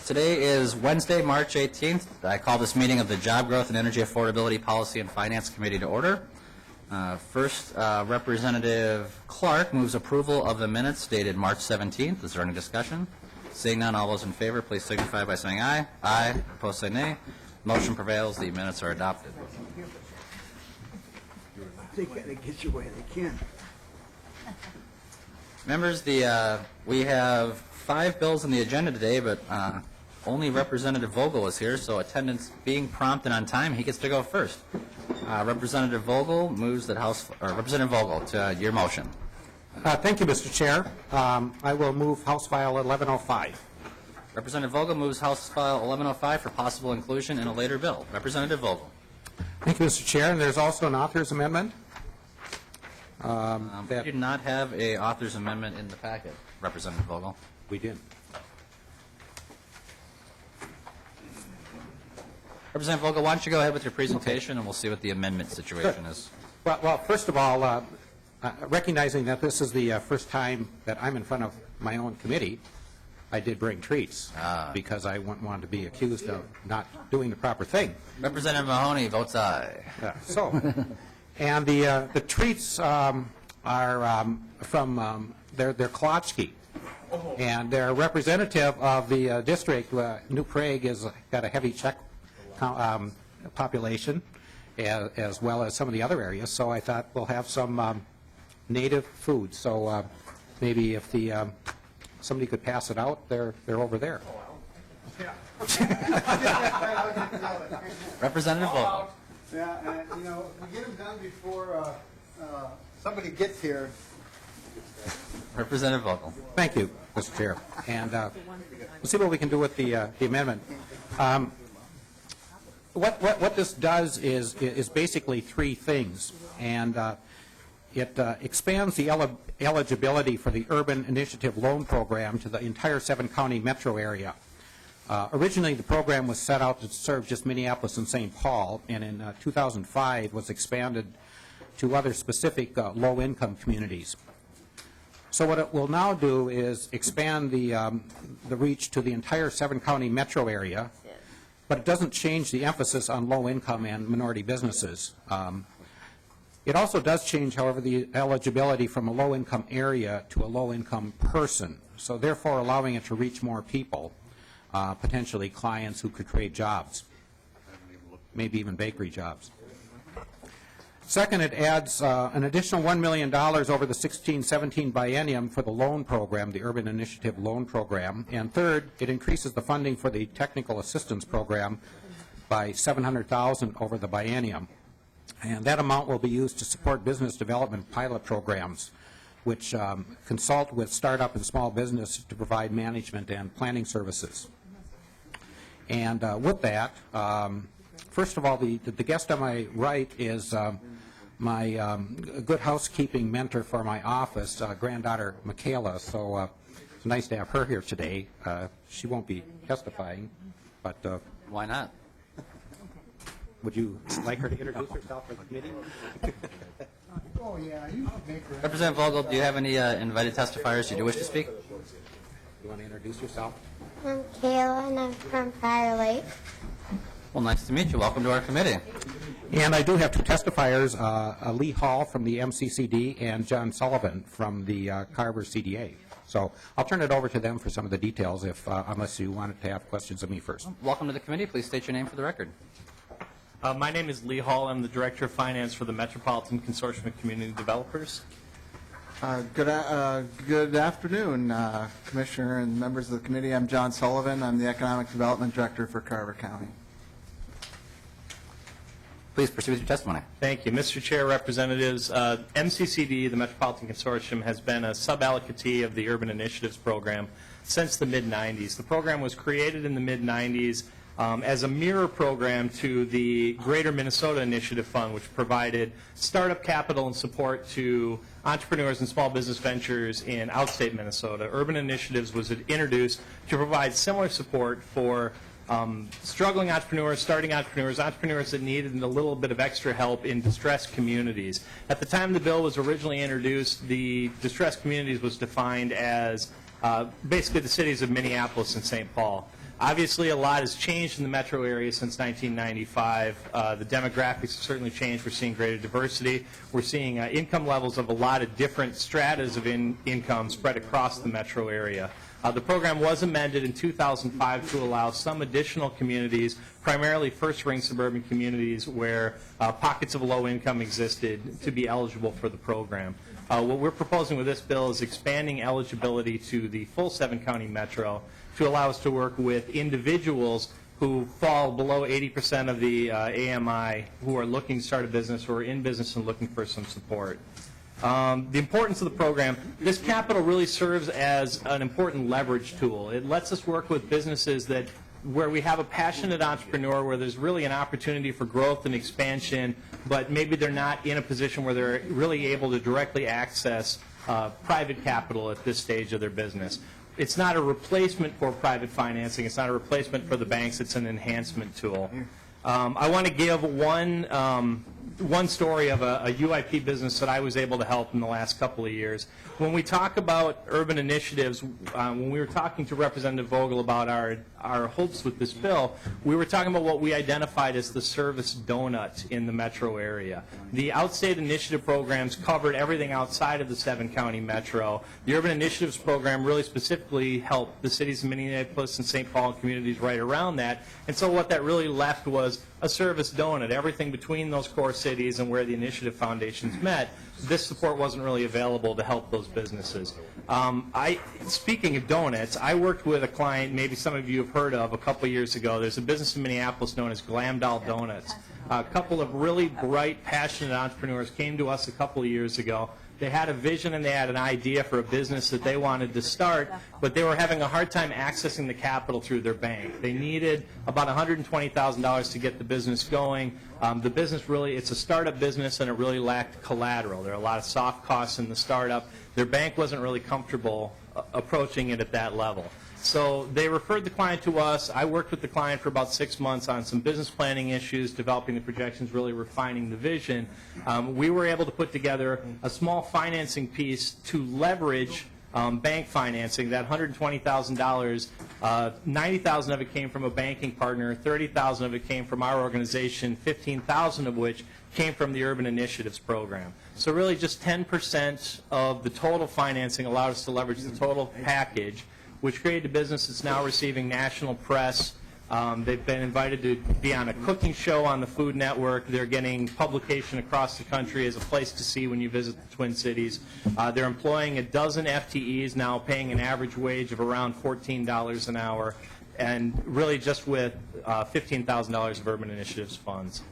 Today is Wednesday, March 18th. I call this meeting of the Job Growth and Energy Affordability Policy and Finance Committee to order. First, Representative Clark moves approval of the minutes dated March 17th. Is there any discussion? Seeing none, all those in favor, please signify by saying aye. Aye. Opposed, say nay. Motion prevails. The minutes are adopted. They got to get you where they can. Members, we have 5 bills on the agenda today, but only Representative Vogel is here, so attendance being prompt and on time, he gets to go first. Representative Vogel moves that Representative Vogel, to your motion. Thank you, Mr. Chair. I will move House File 1105. Representative Vogel moves House File 1105 for possible inclusion in a later bill. Representative Vogel. Thank you, Mr. Chair. And there's also an author's amendment. We did not have a author's amendment in the packet, Representative Vogel. We did. Representative Vogel, why don't you go ahead with your presentation, and we'll see what the amendment situation is. Well, first of all, recognizing that this is the first time that I'm in front of my own committee, I did bring treats because I wouldn't want to be accused of not doing the proper thing. Representative Mahoney votes aye. And the treats are from they're Klotsky, and they're representative of the district. New Prague has got a heavy Czech population, as well as some of the other areas. So I thought we'll have some native food. So maybe if somebody could pass it out, they're over there. Representative Vogel. Yeah, we get them done before somebody gets here. Representative Vogel. Thank you, Mr. Chair. And we'll see what we can do with the amendment. What this does is basically 3 things, and it expands the eligibility for the Urban Initiative Loan Program to the entire 7-county metro area. Originally, the program was set out to serve just Minneapolis and St. Paul, and in 2005 was expanded to other specific low-income communities. So what it will now do is expand the reach to the entire 7-county metro area, but it doesn't change the emphasis on low-income and minority businesses. It also does change, however, the eligibility from a low-income area to a low-income person, so therefore allowing it to reach more people, potentially clients who could create jobs, maybe even bakery jobs. Second, it adds an additional $1 million over the 16-17 biennium for the loan program, the Urban Initiative Loan Program. And third, it increases the funding for the Technical Assistance Program by $700,000 over the biennium. And that amount will be used to support business development pilot programs, which consult with startup and small business to provide management and planning services. And with that, first of all, the guest on my right is my good housekeeping mentor for my office, granddaughter Michaela. So it's nice to have her here today. She won't be testifying, but Why not? would you like her to introduce herself for the committee? Oh, yeah, you make her. Representative Vogel, do you have any invited testifiers you do wish to speak? You want to introduce yourself? I'm Kayla, and I'm from Prior Lake. Well, nice to meet you. Welcome to our committee. And I do have 2 testifiers, Lee Hall from the MCCD and John Sullivan from the Carver CDA. So I'll turn it over to them for some of the details, unless you wanted to have questions of me first. Welcome to the committee. Please state your name for the record. My name is Lee Hall. I'm the Director of Finance for the Metropolitan Consortium of Community Developers. Good afternoon, Commissioner and members of the committee. I'm John Sullivan. I'm the Economic Development Director for Carver County. Please proceed with your testimony. Thank you. Mr. Chair, Representatives, MCCD, the Metropolitan Consortium, has been a sub-allocatee of the Urban Initiatives Program since the mid-'90s. The program was created in the mid-'90s as a mirror program to the Greater Minnesota Initiative Fund, which provided startup capital and support to entrepreneurs and small business ventures in outstate Minnesota. Urban Initiatives was introduced to provide similar support for struggling entrepreneurs, starting entrepreneurs, entrepreneurs that needed a little bit of extra help in distressed communities. At the time the bill was originally introduced, the distressed communities was defined as basically the cities of Minneapolis and St. Paul. Obviously, a lot has changed in the metro area since 1995. The demographics have certainly changed. We're seeing greater diversity. We're seeing income levels of a lot of different stratas of income spread across the metro area. The program was amended in 2005 to allow some additional communities, primarily first-ring suburban communities where pockets of low income existed, to be eligible for the program. What we're proposing with this bill is expanding eligibility to the full 7-county metro to allow us to work with individuals who fall below 80% of the AMI, who are looking to start a business, who are in business and looking for some support. The importance of the program, this capital really serves as an important leverage tool. It lets us work with businesses where we have a passionate entrepreneur, where there's really an opportunity for growth and expansion, but maybe they're not in a position where they're really able to directly access private capital at this stage of their business. It's not a replacement for private financing. It's not a replacement for the banks. It's an enhancement tool. I want to give one story of a UIP business that I was able to help in the last couple of years. When we talk about urban initiatives, when we were talking to Representative Vogel about our hopes with this bill, we were talking about what we identified as the service donut in the metro area. The outstate initiative programs covered everything outside of the 7-county metro. The urban initiatives program really specifically helped the cities of Minneapolis and St. Paul and communities right around that. And so what that really left was a service donut, everything between those core cities and where the initiative foundations met. This support wasn't really available to help those businesses. Speaking of donuts, I worked with a client maybe some of you have heard of a couple years ago. There's a business in Minneapolis known as Glam Doll Donuts. A couple of really bright, passionate entrepreneurs came to us a couple of years ago. They had a vision and they had an idea for a business that they wanted to start, but they were having a hard time accessing the capital through their bank. They needed about $120,000 to get the business going. The business really, it's a startup business and it really lacked collateral. There are a lot of soft costs in the startup. Their bank wasn't really comfortable approaching it at that level. So they referred the client to us. I worked with the client for about 6 months on some business planning issues, developing the projections, really refining the vision. We were able to put together a small financing piece to leverage bank financing. That $120,000, $90,000 of it came from a banking partner, $30,000 of it came from our organization, $15,000 of which came from the Urban Initiatives program. So really just 10% of the total financing allowed us to leverage the total package, which created a business that's now receiving national press. They've been invited to be on a cooking show on the Food Network. They're getting publication across the country as a place to see when you visit the Twin Cities. They're employing a dozen FTEs now, paying an average wage of around $14 an hour, and really just with $15,000 of Urban Initiatives funds.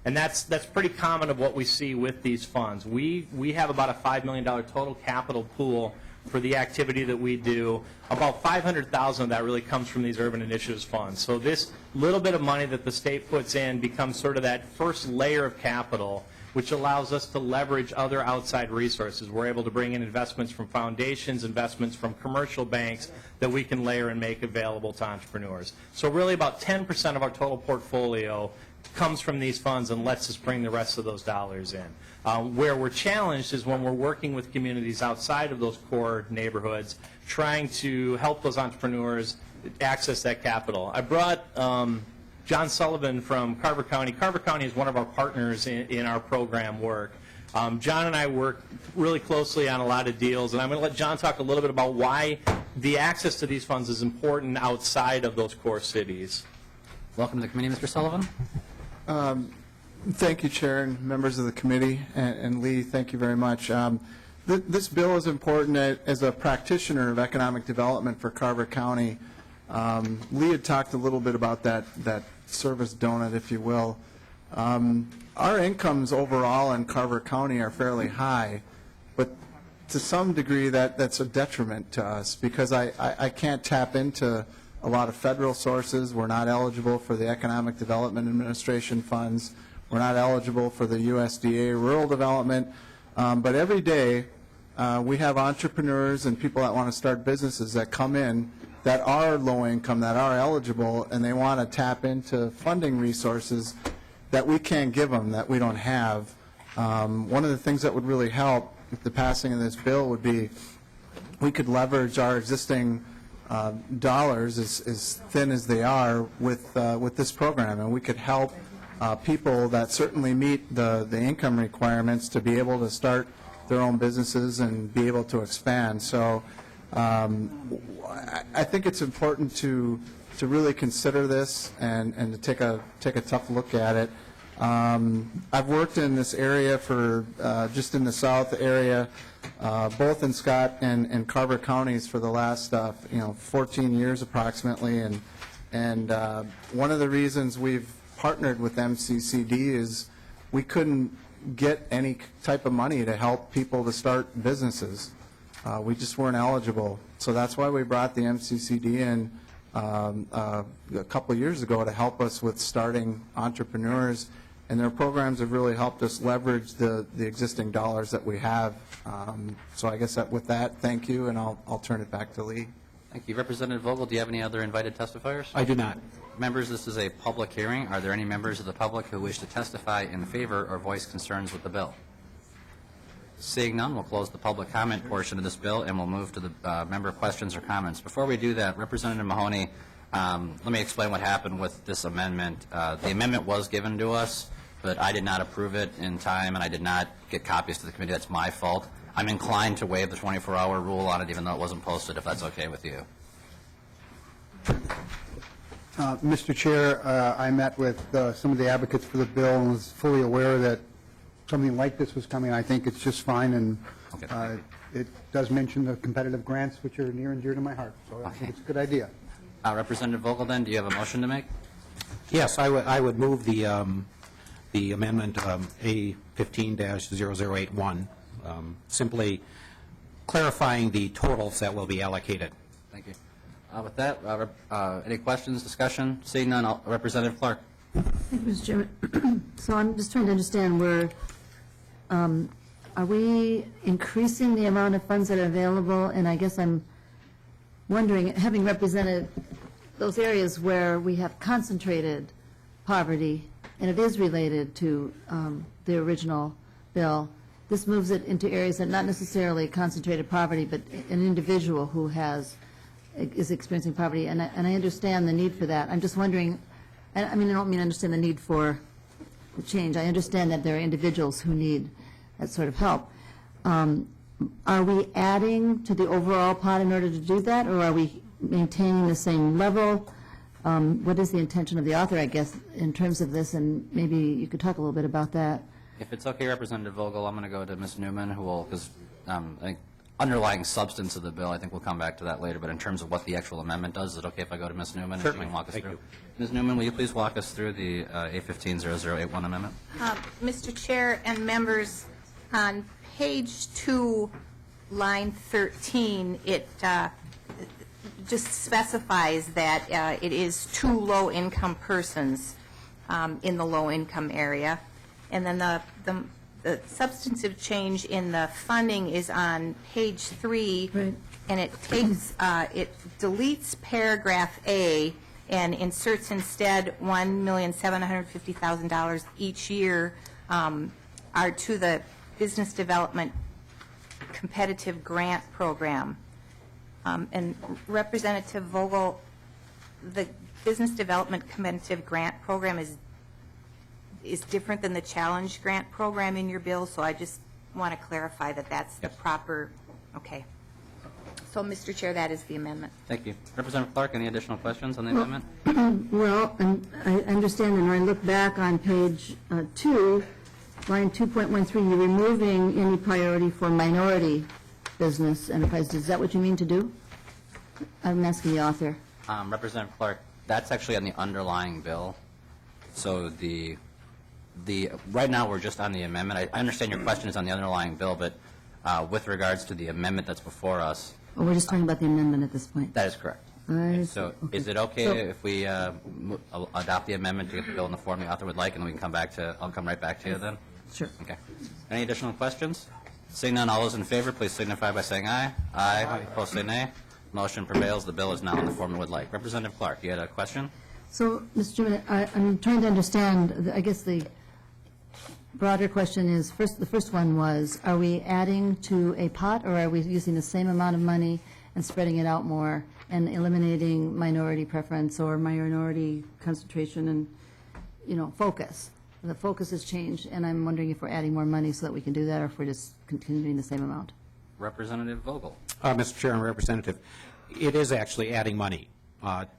And that's pretty common of what we see with these funds. We have about a $5 million total capital pool for the activity that we do. About $500,000 of that really comes from these Urban Initiatives funds. So this little bit of money that the state puts in becomes sort of that first layer of capital, which allows us to leverage other outside resources. We're able to bring in investments from foundations, investments from commercial banks that we can layer and make available to entrepreneurs. So really about 10% of our total portfolio comes from these funds and lets us bring the rest of those dollars in. Where we're challenged is when we're working with communities outside of those core neighborhoods, trying to help those entrepreneurs access that capital. I brought John Sullivan from Carver County. Carver County is one of our partners in our program work. John and I work really closely on a lot of deals, and I'm going to let John talk a little bit about why the access to these funds is important outside of those core cities. Welcome to the committee, Mr. Sullivan. Thank you, Chair, and members of the committee. And Lee, thank you very much. This bill is important as a practitioner of economic development for Carver County. Lee had talked a little bit about that service donut, if you will. Our incomes overall in Carver County are fairly high, but to some degree that's a detriment to us because I can't tap into a lot of federal sources. We're not eligible for the Economic Development Administration funds. We're not eligible for the USDA rural development. But every day we have entrepreneurs and people that want to start businesses that come in that are low income, that are eligible, and they want to tap into funding resources that we can't give them, that we don't have. One of the things that would really help with the passing of this bill would be we could leverage our existing dollars, as thin as they are, with this program, and we could help people that certainly meet the income requirements to be able to start their own businesses and be able to expand. So I think it's important to really consider this and to take a tough look at it. I've worked in this area for just in the south area, both in Scott and Carver counties for the last 14 years approximately, and one of the reasons we've partnered with MCCD is we couldn't get any type of money to help people to start businesses. We just weren't eligible, so that's why we brought the MCCD in a couple of years ago to help us with starting entrepreneurs, and their programs have really helped us leverage the existing dollars that we have. So I guess with that, thank you, and I'll turn it back to Lee. Thank you. Representative Vogel, do you have any other invited testifiers? I do not. Members, this is a public hearing. Are there any members of the public who wish to testify in favor or voice concerns with the bill? Seeing none, we'll close the public comment portion of this bill, and we'll move to the member questions or comments. Before we do that, Representative Mahoney, let me explain what happened with this amendment. The amendment was given to us, but I did not approve it in time, and I did not get copies to the committee. That's my fault. I'm inclined to waive the 24-hour rule on it, even though it wasn't posted, if that's okay with you. Mr. Chair, I met with some of the advocates for the bill and was fully aware that something like this was coming. I think it's just fine, and Okay. it does mention the competitive grants, which are near and dear to my heart, so I think it's a good idea. Representative Vogel, then, do you have a motion to make? Yes, I would move the amendment A15-0081, simply clarifying the totals that will be allocated. Thank you. With that, any questions, discussion? Seeing none, Representative Clark. Thank you, Mr. Chairman. So I'm just trying to understand are we increasing the amount of funds that are available? And I guess I'm wondering, having represented those areas where we have concentrated poverty, and it is related to the original bill, this moves it into areas that not necessarily concentrated poverty, but an individual who is experiencing poverty, and I understand the need for that. I'm just wondering, I don't mean understand the need for the change. I understand that there are individuals who need that sort of help. Are we adding to the overall pot in order to do that, or are we maintaining the same level? What is the intention of the author, I guess, in terms of this, and maybe you could talk a little bit about that. If it's okay, Representative Vogel, I'm going to go to Ms. Newman, who will, because I think underlying substance of the bill, I think we'll come back to that later, but in terms of what the actual amendment does, is it okay if I go to Ms. Newman? Certainly. And she can walk us Thank through? you. Ms. Newman, will you please walk us through the A15-0081 amendment? Mr. Chair and members, on page 2, line 13, it just specifies that it is 2 low-income persons in the low-income area. And then the substantive change in the funding is on page 3, Right. and it takes, it deletes paragraph A and inserts instead $1,750,000 each year are to the Business Development Competitive Grant Program. And Representative Vogel, the Business Development Competitive Grant Program is different than the Challenge Grant Program in your bill, so I just want to clarify that that's the proper, okay. So, Mr. Chair, that is the amendment. Thank you. Representative Clark, any additional questions on the amendment? Well, and I understand, and when I look back on page 2, line 2.13, you're removing any priority for minority business enterprises. Is that what you mean to do? I'm asking the author. Representative Clark, that's actually on the underlying bill. So right now, we're just on the amendment. I understand your question is on the underlying bill, but with regards to the amendment that's before us, Oh, we're just talking about the amendment at this point. that is correct. So is it okay if we adopt the amendment to get the bill in the form the author would like, and then we can come back to, I'll come right back to you then? Sure. Okay. Any additional questions? Seeing none, all those in favor, please signify by saying aye. Aye. Opposed, say nay. Motion prevails. The bill is now in the form it would like. Representative Clark, you had a question? So, Mr. Chairman, I'm trying to understand, I guess the broader question is, the first one was, are we adding to a pot, or are we using the same amount of money and spreading it out more and eliminating minority preference or minority concentration and, focus. The focus has changed, and I'm wondering if we're adding more money so that we can do that, or if we're just continuing the same amount. Representative Vogel. Mr. Chair and Representative, it is actually adding money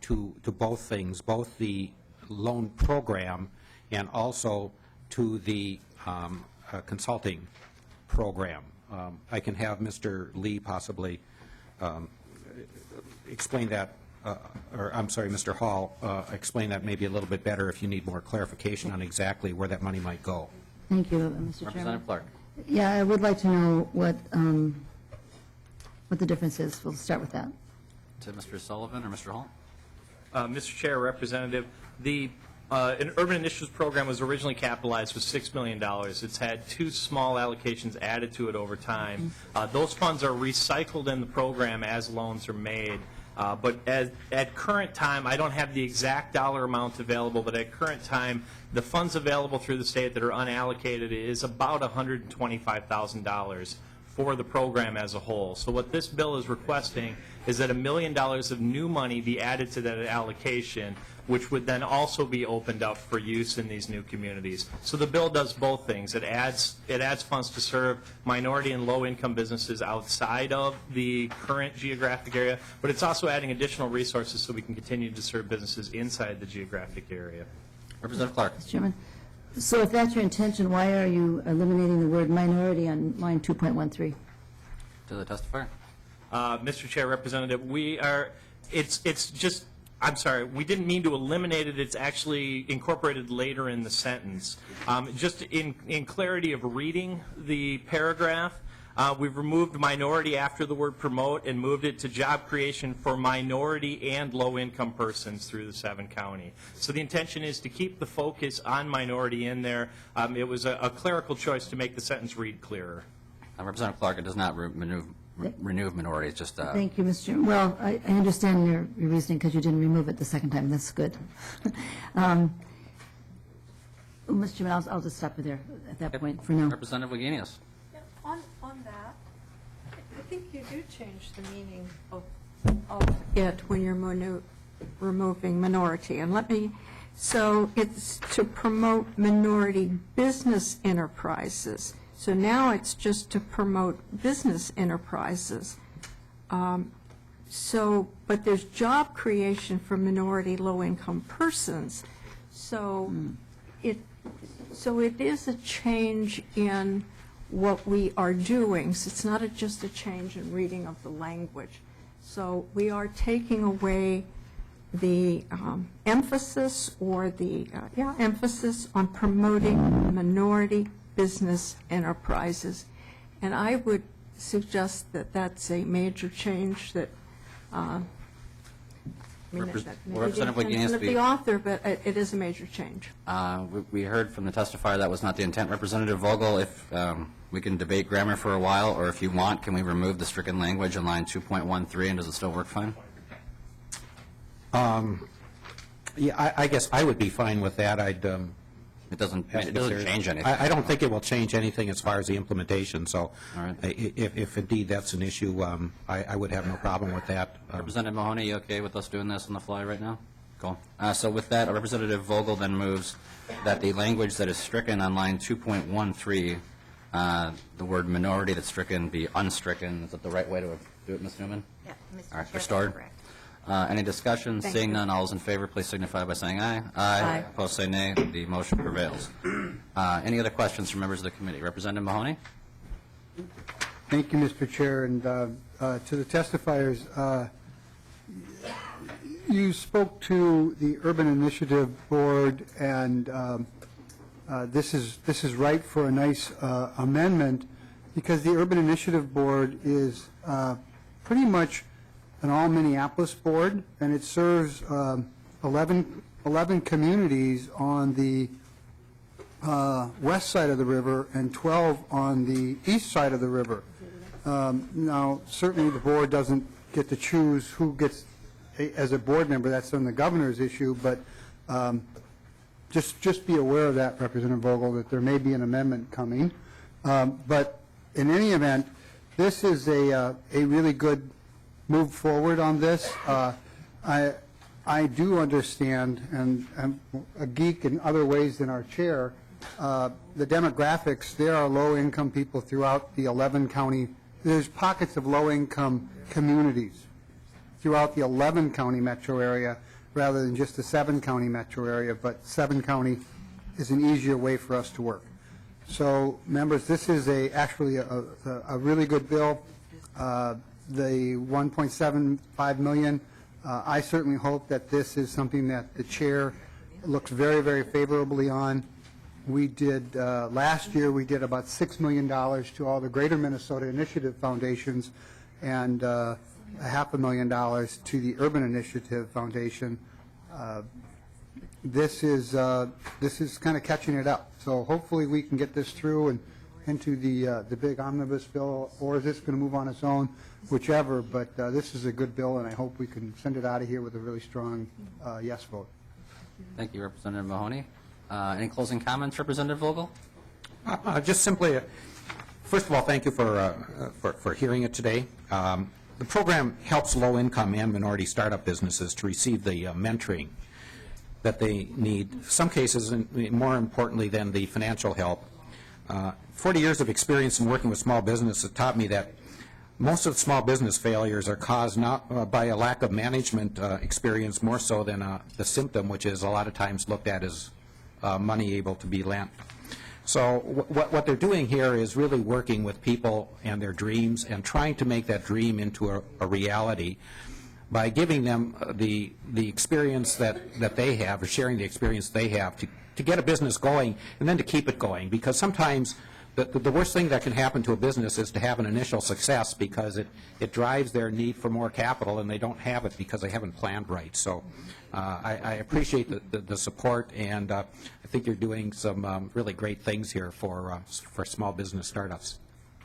to both things, both the loan program and also to the consulting program. I can have Mr. Lee possibly explain that, or I'm sorry, Mr. Hall, explain that maybe a little bit better if you need more clarification on exactly where that money might go. Thank you, Mr. Chairman. Representative Clark. Yeah, I would like to know what the difference is. We'll start with that. To Mr. Sullivan or Mr. Hall? Mr. Chair, Representative, the an urban initiatives program was originally capitalized with $6 million. It's had 2 small allocations added to it over time. Those funds are recycled in the program as loans are made. But at current time, I don't have the exact dollar amount available, but at current time, the funds available through the state that are unallocated is about $125,000 for the program as a whole. So what this bill is requesting is that $1 million of new money be added to that allocation, which would then also be opened up for use in these new communities. So the bill does both things. It adds funds to serve minority and low-income businesses outside of the current geographic area, but it's also adding additional resources so we can continue to serve businesses inside the geographic area. Representative Clark. Mr. Chairman, so if that's your intention, why are you eliminating the word minority on line 2.13? To the testifier. Mr. Chair, Representative, it's just, I'm sorry, we didn't mean to eliminate it. It's actually incorporated later in the sentence. Just in clarity of reading the paragraph, we've removed minority after the word promote and moved it to job creation for minority and low-income persons through the 7 county. So the intention is to keep the focus on minority in there. It was a clerical choice to make the sentence read clearer. Representative Clark, it does not remove minority. It's just. Thank you, Mr. Chairman. Well, I understand your reasoning because you didn't remove it the second time. That's good. Mr. Chairman, I'll just stop there at that point for now. Representative Wagenius. Yeah, on that, I think you do change the meaning of it when you're removing minority. And so it's to promote minority business enterprises. So now it's just to promote business enterprises. But there's job creation for minority low-income persons. So it is a change in what we are doing. So it's not just a change in reading of the language. So we are taking away the emphasis or the emphasis on promoting minority business enterprises. And I would suggest that that's a major change that Representative Wagenius, of the author, but it is a major change. we heard from the testifier that was not the intent. Representative Vogel, if we can debate grammar for a while, or if you want, can we remove the stricken language in line 2.13, and does it still work fine? Yeah, I guess I would be fine with that. It doesn't change anything. I don't think it will change anything as far as the implementation, so All right. if indeed that's an issue, I would have no problem with that. Representative Mahoney, you okay with us doing this on the fly right now? Cool. So with that, Representative Vogel then moves that the language that is stricken on line 2.13, the word minority that's stricken be unstricken. Is that the right way to do it, Ms. Newman? Yeah, Mr. All right, Chair, restored. that's correct. Any discussion? Thank Seeing you. none, all those in favor, please signify by saying aye. Aye. Opposed, say nay. The motion prevails. Any other questions from members of the committee? Representative Mahoney? Thank you, Mr. Chair, and to the testifiers, you spoke to the Urban Initiative Board, and this is right for a nice amendment, because the Urban Initiative Board is pretty much an all-Minneapolis board, and it serves 11 communities on the west side of the river and 12 on the east side of the river. Now, certainly the board doesn't get to choose who gets, as a board member, that's on the governor's issue, but just be aware of that, Representative Vogel, that there may be an amendment coming. But in any event, this is a really good move forward on this. I do understand, and I'm a geek in other ways than our chair, the demographics. There are low-income people throughout the 11-county. There's pockets of low-income communities throughout the 11-county metro area rather than just the 7-county metro area, but 7-county is an easier way for us to work. So, members, this is actually a really good bill. The $1.75 million, I certainly hope that this is something that the chair looks very, very favorably on. We did, last year, we did about $6 million to all the Greater Minnesota Initiative Foundations and $500,000 to the Urban Initiative Foundation. This is kind of catching it up. So hopefully we can get this through and into the big omnibus bill, or is this going to move on its own, whichever. But this is a good bill, and I hope we can send it out of here with a really strong yes vote. Thank you, Representative Mahoney. Any closing comments, Representative Vogel? Just simply, first of all, thank you for hearing it today. The program helps low-income and minority startup businesses to receive the mentoring that they need, in some cases, and more importantly than the financial help. 40 years of experience in working with small business has taught me that most of small business failures are caused not by a lack of management experience, more so than the symptom, which is a lot of times looked at as money able to be lent. So what they're doing here is really working with people and their dreams and trying to make that dream into a reality by giving them the experience that they have, or sharing the experience they have to get a business going and then to keep it going. Because sometimes the worst thing that can happen to a business is to have an initial success, because it drives their need for more capital and they don't have it because they haven't planned right. So I appreciate the support, and I think you're doing some really great things here for small business startups.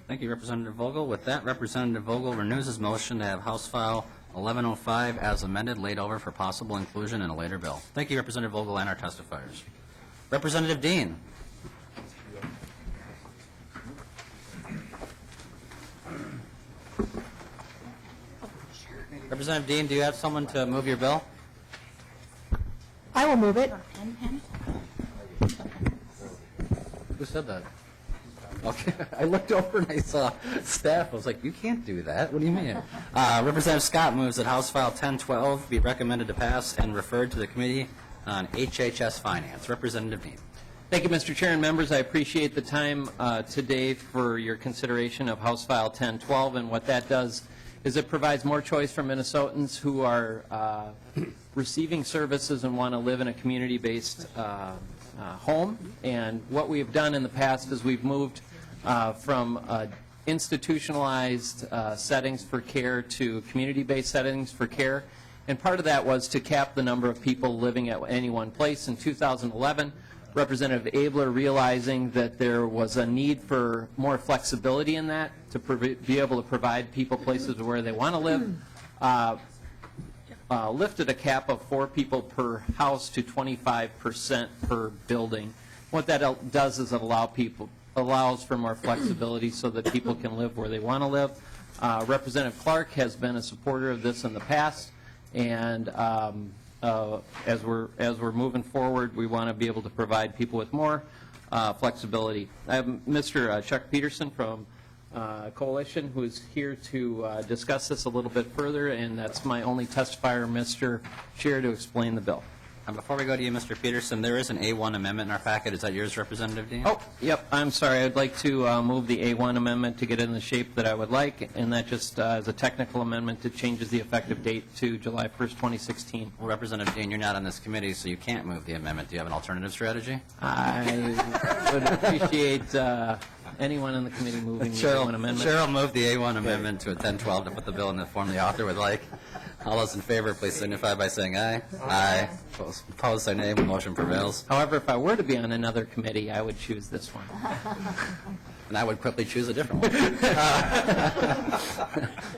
Thank you, Representative Vogel. With that, Representative Vogel renews his motion to have House File 1105 as amended laid over for possible inclusion in a later bill. Thank you, Representative Vogel, and our testifiers. Representative Dean. Representative Dean, do you have someone to move your bill? I will move it. Who said that? Okay, I looked over and I saw staff. I was like, you can't do that. What do you mean? Representative Scott moves that House File 1012 be recommended to pass and referred to the Committee on HHS Finance. Representative Dean. Thank you, Mr. Chair and members. I appreciate the time today for your consideration of House File 1012, and what that does is it provides more choice for Minnesotans who are receiving services and want to live in a community-based home. And what we have done in the past is we've moved from institutionalized settings for care to community-based settings for care. And part of that was to cap the number of people living at any one place. In 2011, Representative Abler, realizing that there was a need for more flexibility in that, to be able to provide people places where they want to live, lifted a cap of 4 people per house to 25% per building. What that does is it allows for more flexibility so that people can live where they want to live. Representative Clark has been a supporter of this in the past, and as we're moving forward, we want to be able to provide people with more flexibility. I have Mr. Chuck Peterson from Coalition, who is here to discuss this a little bit further, and that's my only testifier, Mr. Chair, to explain the bill. Before we go to you, Mr. Peterson, there is an A1 amendment in our packet. Is that yours, Representative Dean? Oh, yep. I'm sorry. I'd like to move the A1 amendment to get it in the shape that I would like, and that just is a technical amendment that changes the effective date to July 1st, 2016. Well, Representative Dean, you're not on this committee, so you can't move the amendment. Do you have an alternative strategy? I would appreciate anyone in the committee moving the A1 amendment. Cheryl moved the A1 amendment to a 1012 to put the bill in the form the author would like. All those in favor, please signify by saying aye. Aye. Opposed, say nay. The motion prevails. However, if I were to be on another committee, I would choose this one. And I would quickly choose a different one.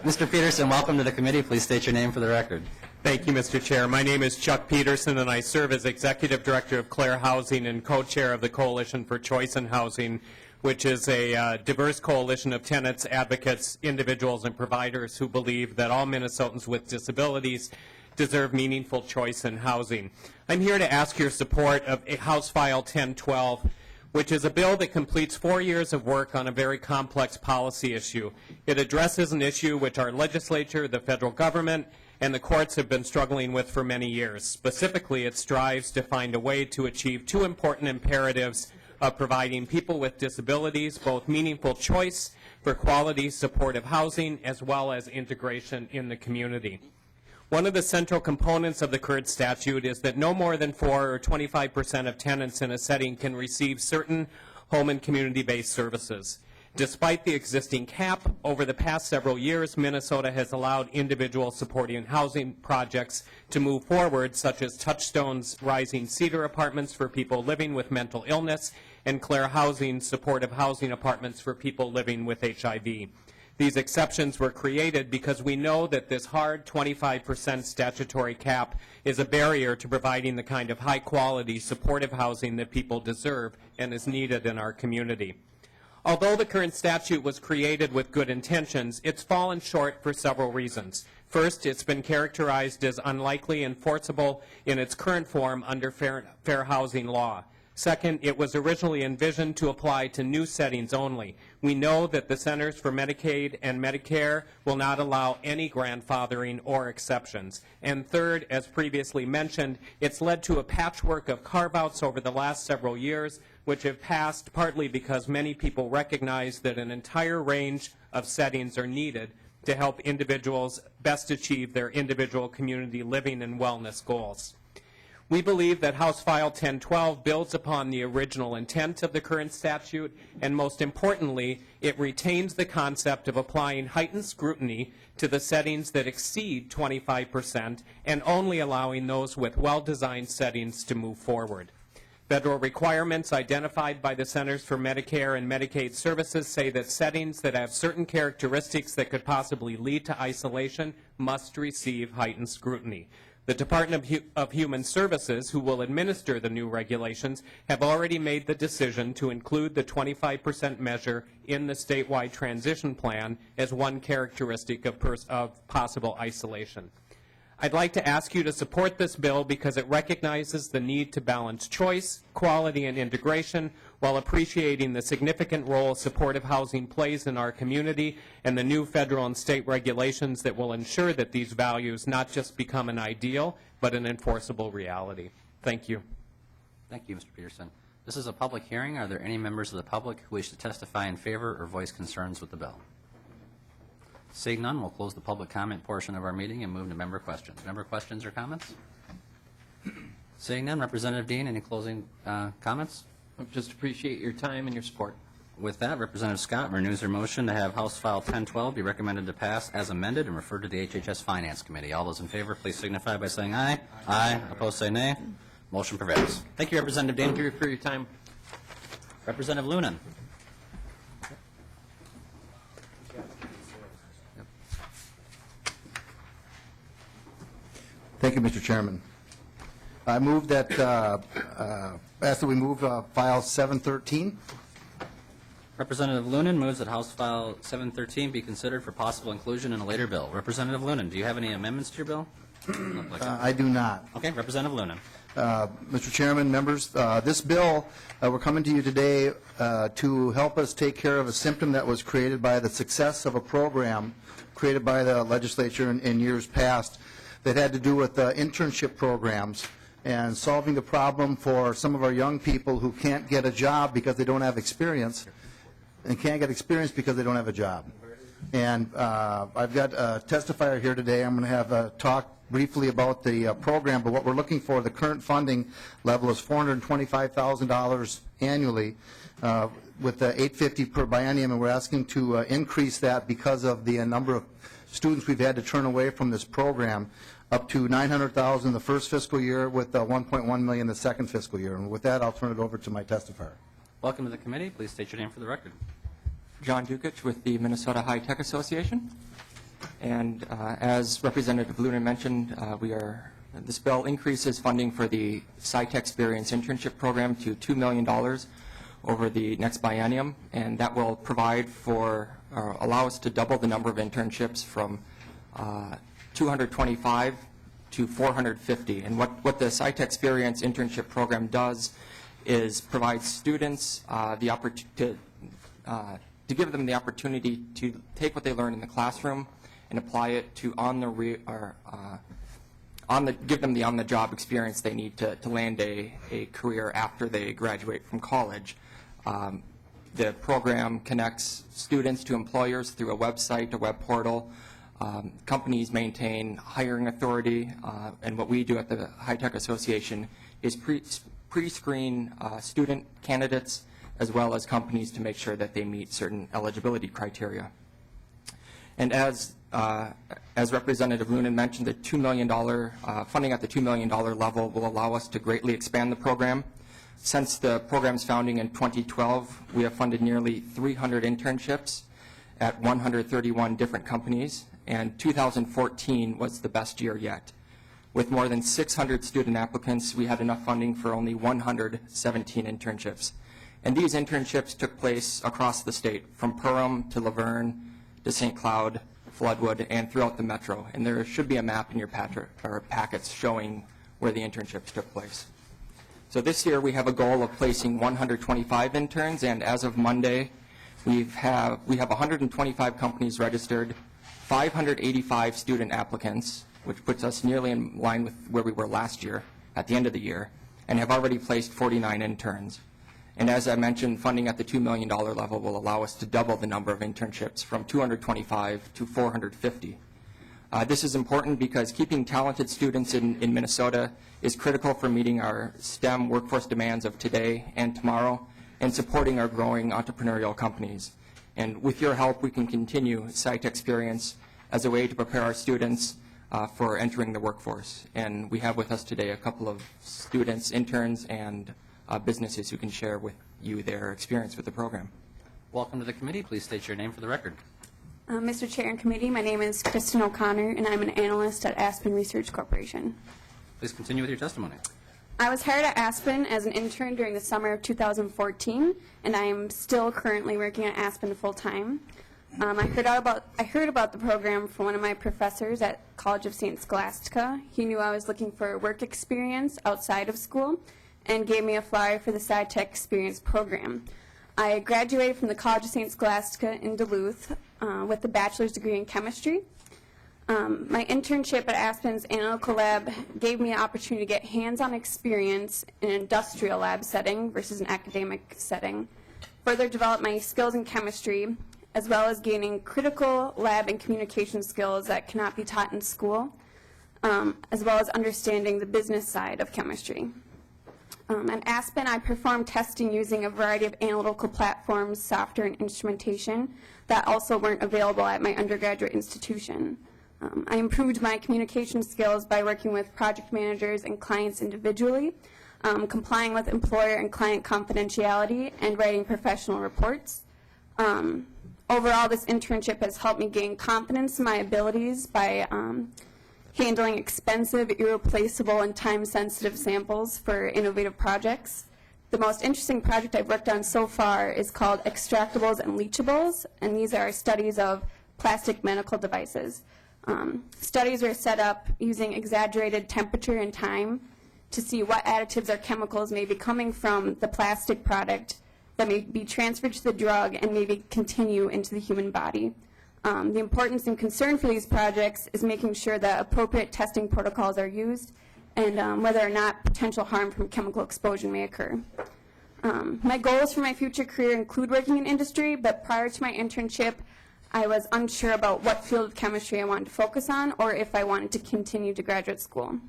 Mr. Peterson, welcome to the committee. Please state your name for the record. Thank you, Mr. Chair. My name is Chuck Peterson, and I serve as Executive Director of Clare Housing and co-chair of the Coalition for Choice in Housing, which is a diverse coalition of tenants, advocates, individuals, and providers who believe that all Minnesotans with disabilities deserve meaningful choice in housing. I'm here to ask your support of House File 1012, which is a bill that completes 4 years of work on a very complex policy issue. It addresses an issue which our legislature, the federal government, and the courts have been struggling with for many years. Specifically, it strives to find a way to achieve two important imperatives of providing people with disabilities both meaningful choice for quality supportive housing as well as integration in the community. One of the central components of the current statute is that no more than 4 or 25% of tenants in a setting can receive certain home and community-based services. Despite the existing cap, over the past several years, Minnesota has allowed individual supporting housing projects to move forward, such as Touchstone's Rising Cedar Apartments for people living with mental illness and Claire Housing's supportive housing apartments for people living with HIV. These exceptions were created because we know that this hard 25% statutory cap is a barrier to providing the kind of high-quality supportive housing that people deserve and is needed in our community. Although the current statute was created with good intentions, it's fallen short for several reasons. First, it's been characterized as unlikely enforceable in its current form under fair housing law. Second, it was originally envisioned to apply to new settings only. We know that the Centers for Medicaid and Medicare will not allow any grandfathering or exceptions. And third, as previously mentioned, it's led to a patchwork of carve-outs over the last several years, which have passed partly because many people recognize that an entire range of settings are needed to help individuals best achieve their individual community living and wellness goals. We believe that House File 1012 builds upon the original intent of the current statute, and most importantly, it retains the concept of applying heightened scrutiny to the settings that exceed 25% and only allowing those with well-designed settings to move forward. Federal requirements identified by the Centers for Medicare and Medicaid Services say that settings that have certain characteristics that could possibly lead to isolation must receive heightened scrutiny. The Department of Human Services, who will administer the new regulations, have already made the decision to include the 25% measure in the statewide transition plan as one characteristic of possible isolation. I'd like to ask you to support this bill because it recognizes the need to balance choice, quality, and integration while appreciating the significant role supportive housing plays in our community and the new federal and state regulations that will ensure that these values not just become an ideal, but an enforceable reality. Thank you. Thank you, Mr. Peterson. This is a public hearing. Are there any members of the public who wish to testify in favor or voice concerns with the bill? Seeing none, we'll close the public comment portion of our meeting and move to member questions. Member questions or comments? Seeing none, Representative Dean, any closing comments? I just appreciate your time and your support. With that, Representative Scott renews her motion to have House File 1012 be recommended to pass as amended and referred to the HHS Finance Committee. All those in favor, please signify by saying aye. Aye. Opposed, say nay. Motion prevails. Thank you, Representative Dean. Thank you for your time. Representative Loonan. Thank you, Mr. Chairman. I move that, ask that we move File 713. Representative Loonan moves that House File 713 be considered for possible inclusion in a later bill. Representative Loonan, do you have any amendments to your bill? I do not. Okay, Representative Loonan. Mr. Chairman, members, this bill, we're coming to you today to help us take care of a symptom that was created by the success of a program created by the legislature in years past that had to do with internship programs and solving the problem for some of our young people who can't get a job because they don't have experience and can't get experience because they don't have a job. And I've got a testifier here today. I'm going to have a talk briefly about the program, but what we're looking for, the current funding level is $425,000 annually with $850 per biennium, and we're asking to increase that because of the number of students we've had to turn away from this program, up to $900,000 the first fiscal year with $1.1 million the second fiscal year. And with that, I'll turn it over to my testifier. Welcome to the committee. Please state your name for the record. John Dukic with the Minnesota High Tech Association. And as Representative Loonan mentioned, this bill increases funding for the SciTechsperience internship program to $2 million, over the next biennium, and that will provide for, allow us to double the number of internships from 225 to 450. And what the SciTechsperience internship program does is provide students the opportunity to give them the opportunity to take what they learn in the classroom and apply it to give them the on-the-job experience they need to land a career after they graduate from college. The program connects students to employers through a website, a web portal. Companies maintain hiring authority, and what we do at the High Tech Association is pre-screen student candidates as well as companies to make sure that they meet certain eligibility criteria. And as Representative Loonan mentioned, the $2 million funding at the $2 million level will allow us to greatly expand the program. Since the program's founding in 2012, we have funded nearly 300 internships at 131 different companies, and 2014 was the best year yet. With more than 600 student applicants, we had enough funding for only 117 internships. And these internships took place across the state, from Perham to Laverne to St. Cloud, Floodwood, and throughout the metro. And there should be a map in your packets showing where the internships took place. So this year we have a goal of placing 125 interns, and as of Monday, we have 125 companies registered, 585 student applicants, which puts us nearly in line with where we were last year at the end of the year, and have already placed 49 interns. And as I mentioned, funding at the $2 million level will allow us to double the number of internships from 225 to 450. This is important because keeping talented students in Minnesota is critical for meeting our STEM workforce demands of today and tomorrow, and supporting our growing entrepreneurial companies. And with your help, we can continue SciTechsperience as a way to prepare our students for entering the workforce. And we have with us today a couple of students, interns, and businesses who can share with you their experience with the program. Welcome to the committee. Please state your name for the record. Mr. Chair and Committee, my name is Kristen O'Connor, and I'm an analyst at Aspen Research Corporation. Please continue with your testimony. I was hired at Aspen as an intern during the summer of 2014, and I am still currently working at Aspen full-time. I heard about the program from one of my professors at College of St. Scholastica. He knew I was looking for work experience outside of school and gave me a flyer for the SciTechsperience program. I graduated from the College of St. Scholastica in Duluth with a bachelor's degree in chemistry. My internship at Aspen's Analytical Lab gave me an opportunity to get hands-on experience in an industrial lab setting versus an academic setting, further develop my skills in chemistry, as well as gaining critical lab and communication skills that cannot be taught in school, as well as understanding the business side of chemistry. At Aspen, I performed testing using a variety of analytical platforms, software, and instrumentation that also weren't available at my undergraduate institution. I improved my communication skills by working with project managers and clients individually, complying with employer and client confidentiality, and writing professional reports. Overall, this internship has helped me gain confidence in my abilities by handling expensive, irreplaceable, and time-sensitive samples for innovative projects. The most interesting project I've worked on so far is called Extractables and Leachables, and these are studies of plastic medical devices. Studies are set up using exaggerated temperature and time to see what additives or chemicals may be coming from the plastic product that may be transferred to the drug and maybe continue into the human body. The importance and concern for these projects is making sure that appropriate testing protocols are used and whether or not potential harm from chemical exposure may occur. My goals for my future career include working in industry, but prior to my internship, I was unsure about what field of chemistry I wanted to focus on or if I wanted to continue to graduate school.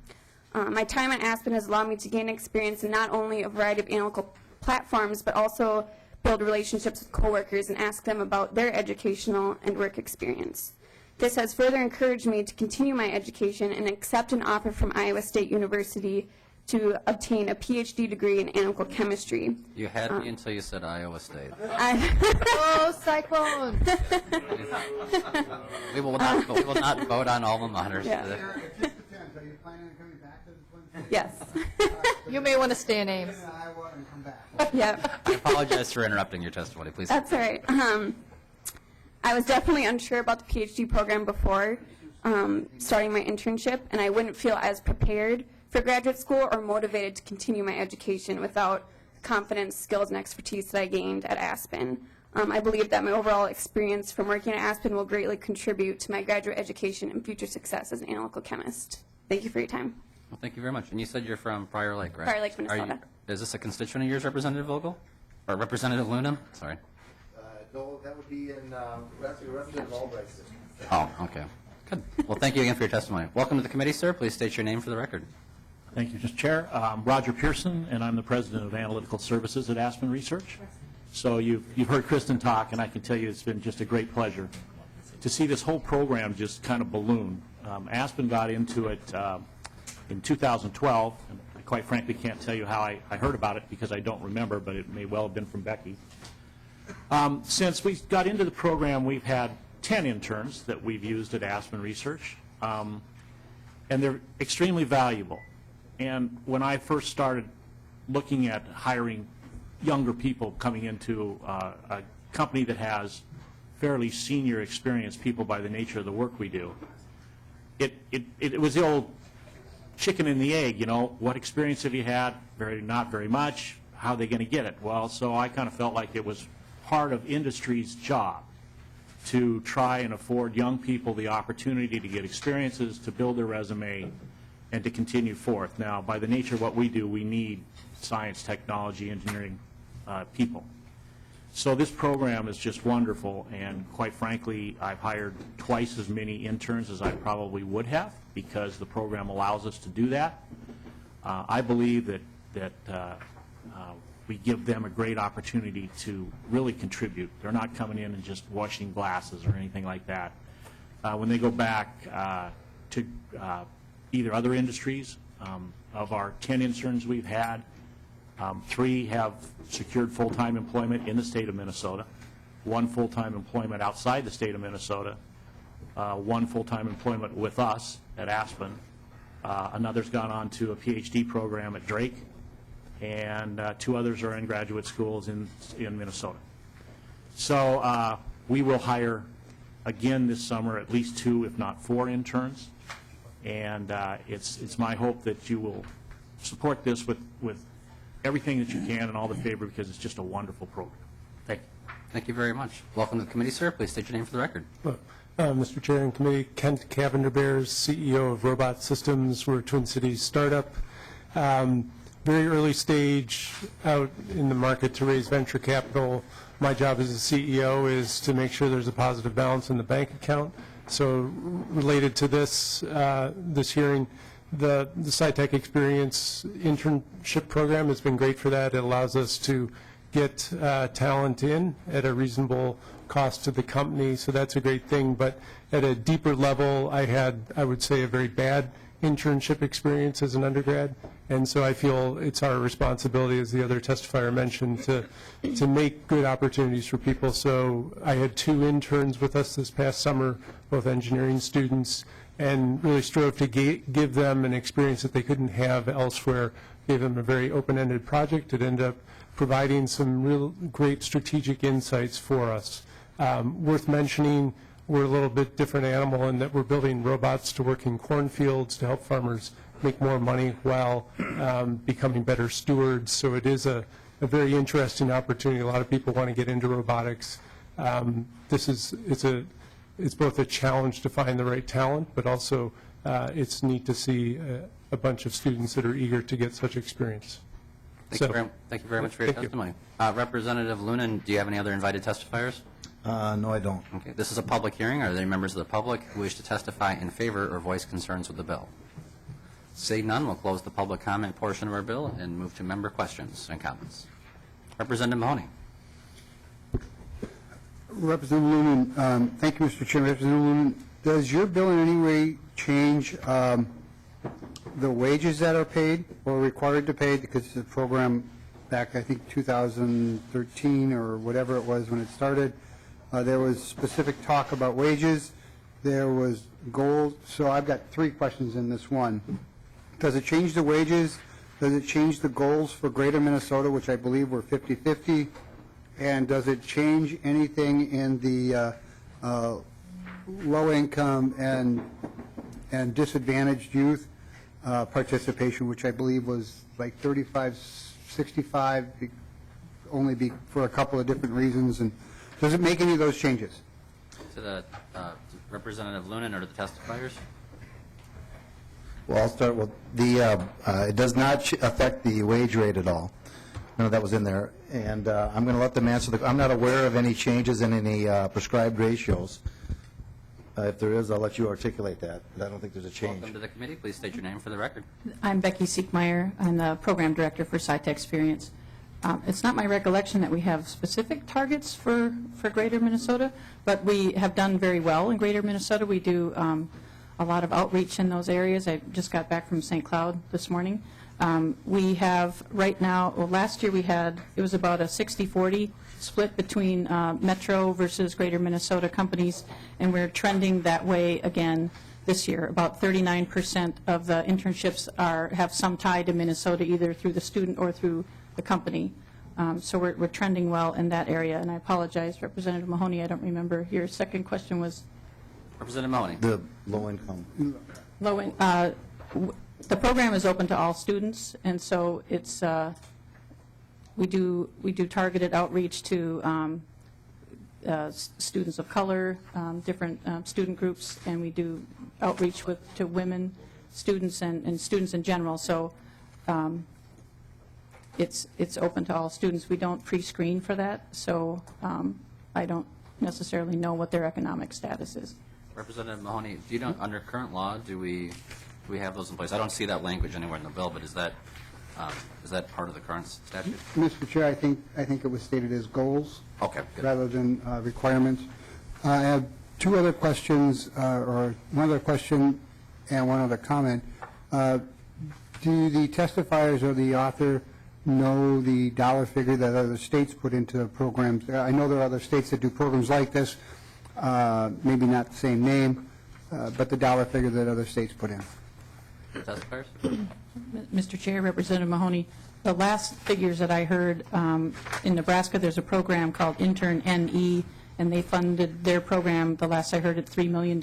My time at Aspen has allowed me to gain experience in not only a variety of analytical platforms, but also build relationships with coworkers and ask them about their educational and work experience. This has further encouraged me to continue my education and accept an offer from Iowa State University to obtain a PhD degree in analytical chemistry. You had me until you said Iowa State. Oh, cyclone! We will not vote on alma maters. Yeah. Are you planning on coming back to this one? Yes. You may want to stay a name. Iowa and come Yep. I apologize for interrupting your testimony. Please. That's all right. I was definitely unsure about the PhD program before starting my internship, and I wouldn't feel as prepared for graduate school or motivated to continue my education without confidence, skills, and expertise that I gained at Aspen. I believe that my overall experience from working at Aspen will greatly contribute to my graduate education and future success as an analytical chemist. Thank you for your time. Well, thank you very much. And you said you're from Prior Lake, right? Prior Lake, Minnesota. Is this a constituent of yours, Representative Vogel? Or Representative Loonan? Sorry. No, that would be in Representative Albright's district. Oh, okay. Good. Well, thank you again for your testimony. Welcome to the committee, sir. Please state your name for the record. Thank you, Mr. Chair. I'm Roger Pearson, and I'm the President of Analytical Services at Aspen Research. So you've heard Kristen talk, and I can tell you it's been just a great pleasure to see this whole program just kind of balloon. Aspen got into it in 2012, and I quite frankly can't tell you how I heard about it because I don't remember, but it may well have been from Becky. Since we got into the program, we've had 10 interns that we've used at Aspen Research, and they're extremely valuable. And when I first started looking at hiring younger people coming into a company that has fairly senior experienced people by the nature of the work we do, it was the old chicken and the egg, you know, what experience have you had? Not very much. How are they going to get it? Well, so I kind of felt like it was part of industry's job to try and afford young people the opportunity to get experiences, to build their resume, and to continue forth. Now, by the nature of what we do, we need science, technology, engineering people. So this program is just wonderful, and quite frankly, I've hired twice as many interns as I probably would have because the program allows us to do that. I believe that we give them a great opportunity to really contribute. They're not coming in and just washing glasses or anything like that. When they go back to either other industries, of our 10 interns we've had, 3 have secured full-time employment in the state of Minnesota, 1 full-time employment outside the state of Minnesota, 1 full-time employment with us at Aspen. Another's gone on to a PhD program at Drake, and 2 others are in graduate schools in Minnesota. So we will hire again this summer at least 2, if not 4 interns, and it's my hope that you will support this with everything that you can and all the favor, because it's just a wonderful program. Thank you. Thank you very much. Welcome to the committee, sir. Please state your name for the record. Mr. Chair and Committee, Kent Cavender Bears, CEO of Robot Systems. We're a Twin Cities startup. Very early stage out in the market to raise venture capital. My job as a CEO is to make sure there's a positive balance in the bank account. So related to this hearing, the SciTechsperience internship program has been great for that. It allows us to get talent in at a reasonable cost to the company, so that's a great thing. But at a deeper level, I had, I would say, a very bad internship experience as an undergrad, and so I feel it's our responsibility, as the other testifier mentioned, to make good opportunities for people. So I had 2 interns with us this past summer, both engineering students, and really strove to give them an experience that they couldn't have elsewhere. Gave them a very open-ended project. It ended up providing some real great strategic insights for us. Worth mentioning, we're a little bit different animal in that we're building robots to work in cornfields to help farmers make more money while becoming better stewards. So it is a very interesting opportunity. A lot of people want to get into robotics. It's both a challenge to find the right talent, but also it's neat to see a bunch of students that are eager to get such experience. Thank you very much for your testimony. Representative Loonan, do you have any other invited testifiers? No, I don't. Okay. This is a public hearing. Are there any members of the public who wish to testify in favor or voice concerns with the bill? Seeing none, we'll close the public comment portion of our bill and move to member questions and comments. Representative Mahoney. Representative Loonan, thank you, Mr. Chairman. Representative Loonan, does your bill in any way change the wages that are paid or required to pay? Because the program back, I think, 2013 or whatever it was when it started, there was specific talk about wages. There was goals. So I've got 3 questions in this one. Does it change the wages Does it change the goals for Greater Minnesota, which I believe were 50-50? And does it change anything in the low-income and disadvantaged youth participation, which I believe was like 35-65, only for a couple of different reasons? And does it make any of those changes? To the Representative Loonan or to the testifiers? Well, I'll start with it does not affect the wage rate at all. None of that was in there. And I'm going to let them answer I'm not aware of any changes in any prescribed ratios. If there is, I'll let you articulate that. But I don't think there's a change. Welcome to the committee. Please state your name for the record. I'm Becky Siekmeyer. I'm the program director for SciTechsperience. It's not my recollection that we have specific targets for Greater Minnesota, but we have done very well in Greater Minnesota. We do a lot of outreach in those areas. I just got back from St. Cloud this morning. We have right now, well, last year it was about a 60-40 split between Metro versus Greater Minnesota companies, and we're trending that way again this year. About 39% of the internships have some tie to Minnesota, either through the student or through the company. So we're trending well in that area. And I apologize, Representative Mahoney, I don't remember. Your second question was? Representative Mahoney. The low income. The program is open to all students, and so it's we do targeted outreach to students of color, different student groups, and we do outreach to women students and students in general. So it's open to all students. We don't pre-screen for that, so I don't necessarily know what their economic status is. Representative Mahoney, do you know, under current law, do we have those in place? I don't see that language anywhere in the bill, but is that part of the current statute? Mr. Chair, I think it was stated as goals. Okay, good. Rather than requirements. I have two other questions, or one other question and one other comment. Do the testifiers or the author know the dollar figure that other states put into programs? I know there are other states that do programs like this, maybe not the same name, but the dollar figure that other states put in. Testifiers? Mr. Chair, Representative Mahoney, the last figures that I heard, in Nebraska, there's a program called Intern NE, and they funded their program, the last I heard, at $3 million,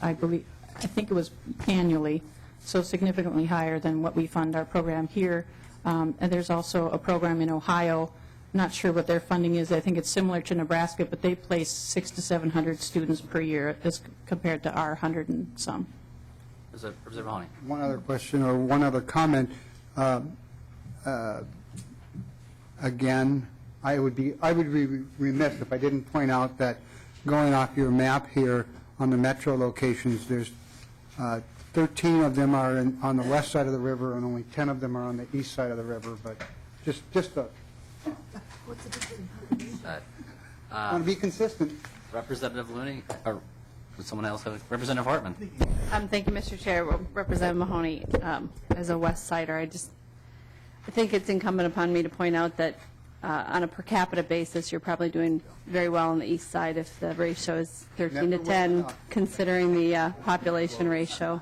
I think it was annually, so significantly higher than what we fund our program here. And there's also a program in Ohio, not sure what their funding is. I think it's similar to Nebraska, but they place 600 to 700 students per year as compared to our 100 and some. Representative Mahoney. One other question or one other comment. Again, I would be remiss if I didn't point out that going off your map here on the metro locations, there's 13 of them are on the west side of the river, and only 10 of them are on the east side of the river. But just a. What's the difference? I want to be consistent. Representative Looney, or would someone else have? Representative Hartman. Thank you, Mr. Chair. Representative Mahoney, as a West Sider, I think it's incumbent upon me to point out that on a per capita basis, you're probably doing very well on the east side if the ratio is 13 to 10, considering the population ratio.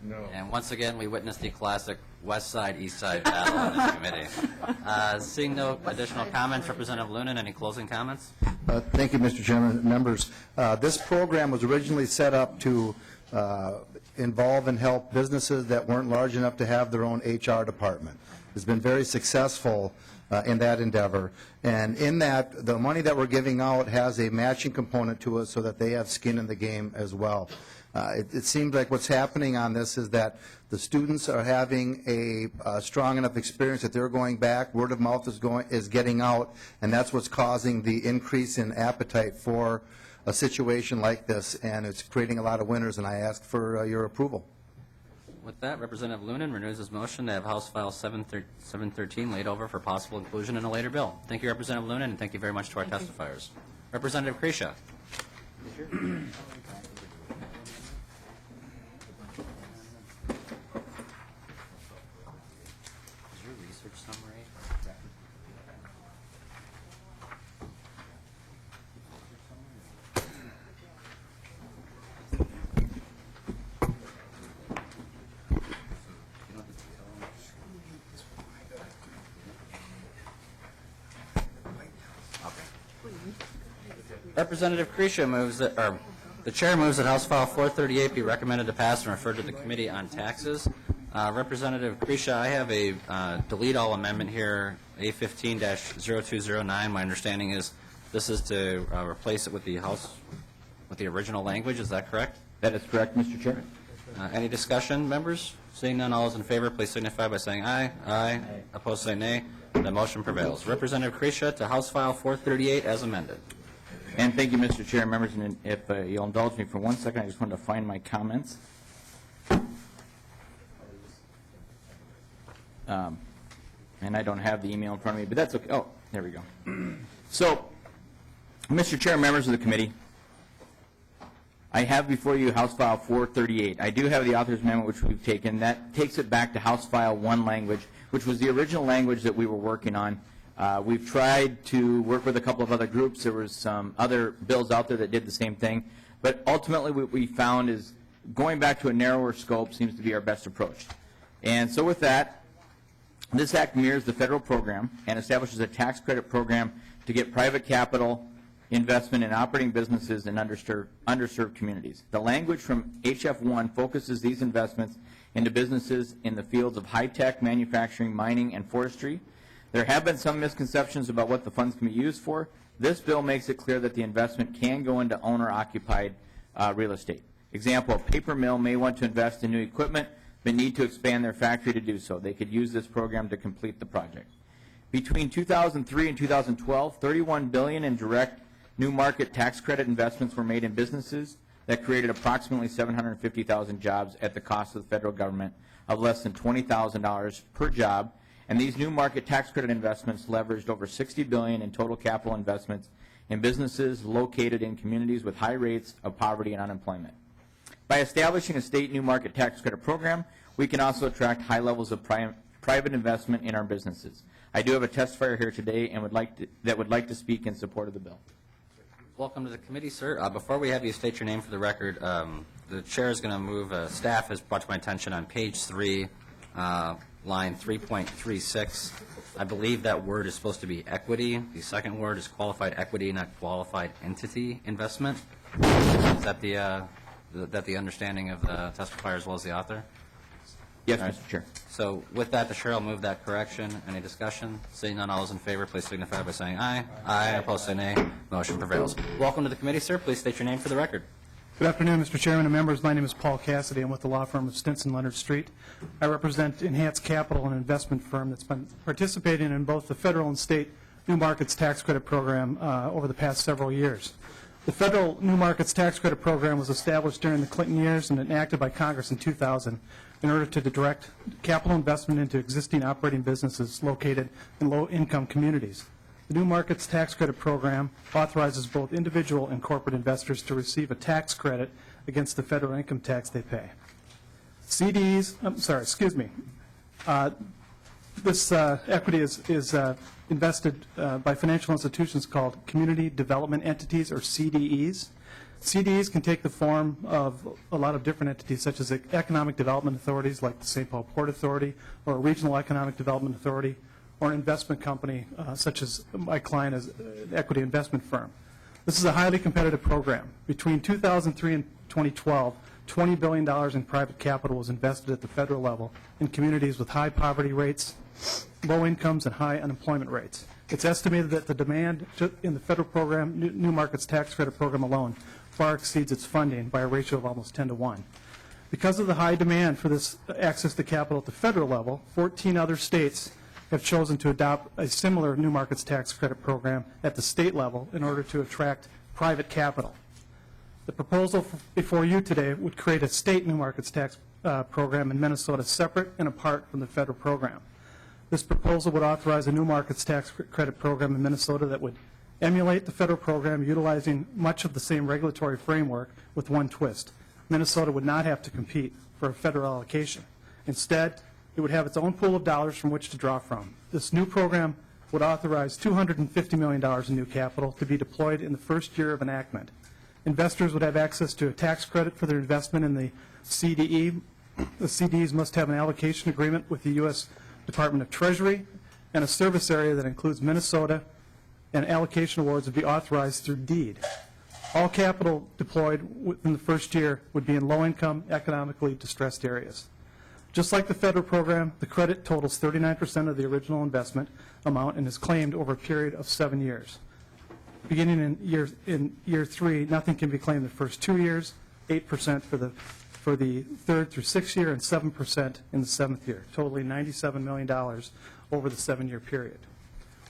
No. And once again, we witnessed the classic west side, east side battle in this committee. Seeing no additional comments, Representative Loonan, any closing comments? Thank you, Mr. Chairman, members. This program was originally set up to involve and help businesses that weren't large enough to have their own HR department. It's been very successful in that endeavor. And in that, the money that we're giving out has a matching component to it so that they have skin in the game as well. It seems like what's happening on this is that the students are having a strong enough experience that they're going back, word of mouth is getting out, and that's what's causing the increase in appetite for a situation like this, and it's creating a lot of winners, and I ask for your approval. With that, Representative Loonan renews his motion to have House File 713 laid over for possible inclusion in a later bill. Thank you, Representative Loonan, and thank you very much to our testifiers. Representative Kresha. Representative Kresha moves that, or the chair moves that House File 438 be recommended to pass and referred to the Committee on Taxes. Representative Kresha, I have a delete all amendment here, A15-0209. My understanding is this is to replace it with the original language. Is that correct? That is correct, Mr. Chairman. Any discussion, members? Seeing none, all those in favor, please signify by saying aye. Aye. Opposed, say nay. The motion prevails. Representative Kresha to House File 438 as amended. And thank you, Mr. Chair, members. And if you'll indulge me for 1 second, I just wanted to find my comments. And I don't have the email in front of me, but that's okay. Oh, there we go. So, Mr. Chair, members of the committee, I have before you House File 438. I do have the author's amendment, which we've taken. That takes it back to House File 1 language, which was the original language that we were working on. We've tried to work with a couple of other groups. There was some other bills out there that did the same thing. But ultimately what we found is going back to a narrower scope seems to be our best approach. And so with that, this act mirrors the federal program and establishes a tax credit program to get private capital investment in operating businesses in underserved communities. The language from HF1 focuses these investments into businesses in the fields of high-tech manufacturing, mining, and forestry. There have been some misconceptions about what the funds can be used for. This bill makes it clear that the investment can go into owner-occupied real estate. Example, a paper mill may want to invest in new equipment but need to expand their factory to do so. They could use this program to complete the project. Between 2003 and 2012, $31 billion in direct new market tax credit investments were made in businesses that created approximately 750,000 jobs at the cost of the federal government of less than $20,000 per job. And these new market tax credit investments leveraged over $60 billion in total capital investments in businesses located in communities with high rates of poverty and unemployment. By establishing a state new market tax credit program, we can also attract high levels of private investment in our businesses. I do have a testifier here today and would like to speak in support of the bill. Welcome to the committee, sir. Before we have you state your name for the record, the chair is going to move, staff has brought to my attention on page 3, line 3.36. I believe that word is supposed to be equity. The second word is qualified equity, not qualified entity investment. Is that the understanding of the testifier as well as the author? Yes, Mr. Chair. So with that, the chair will move that correction. Any discussion? Seeing none, all those in favor, please signify by saying aye. Aye. Opposed, say nay. Motion prevails. Welcome to the committee, sir. Please state your name for the record. Good afternoon, Mr. Chairman and members. My name is Paul Cassidy. I'm with the law firm of Stinson Leonard Street. I represent Enhanced Capital, an investment firm that's been participating in both the federal and state New Markets Tax Credit Program over the past several years. The federal New Markets Tax Credit Program was established during the Clinton years and enacted by Congress in 2000 in order to direct capital investment into existing operating businesses located in low-income communities. The New Markets Tax Credit Program authorizes both individual and corporate investors to receive a tax credit against the federal income tax they pay. CDs, this equity is invested by financial institutions called Community Development Entities, or CDEs. CDEs can take the form of a lot of different entities, such as economic development authorities like the St. Paul Port Authority, or a regional economic development authority, or an investment company such as my client is an equity investment firm. This is a highly competitive program. Between 2003 and 2012, $20 billion in private capital was invested at the federal level in communities with high poverty rates, low incomes, and high unemployment rates. It's estimated that the demand in the federal program, New Markets Tax Credit Program alone, far exceeds its funding by a ratio of almost 10 to 1. Because of the high demand for this access to capital at the federal level, 14 other states have chosen to adopt a similar New Markets Tax Credit Program at the state level in order to attract private capital. The proposal before you today would create a state New Markets Tax Program in Minnesota separate and apart from the federal program. This proposal would authorize a New Markets Tax Credit Program in Minnesota that would emulate the federal program, utilizing much of the same regulatory framework with one twist. Minnesota would not have to compete for a federal allocation. Instead, it would have its own pool of dollars from which to draw from. This new program would authorize $250 million in new capital to be deployed in the first year of enactment. Investors would have access to a tax credit for their investment in the CDE. The CDEs must have an allocation agreement with the U.S. Department of Treasury and a service area that includes Minnesota and allocation awards would be authorized through deed. All capital deployed within the first year would be in low-income, economically distressed areas. Just like the federal program, the credit totals 39% of the original investment amount and is claimed over a period of 7 years. Beginning in year 3, nothing can be claimed the first 2 years, 8% for the 3rd through 6th year, and 7% in the 7th year, totaling $97 million over the 7-year period.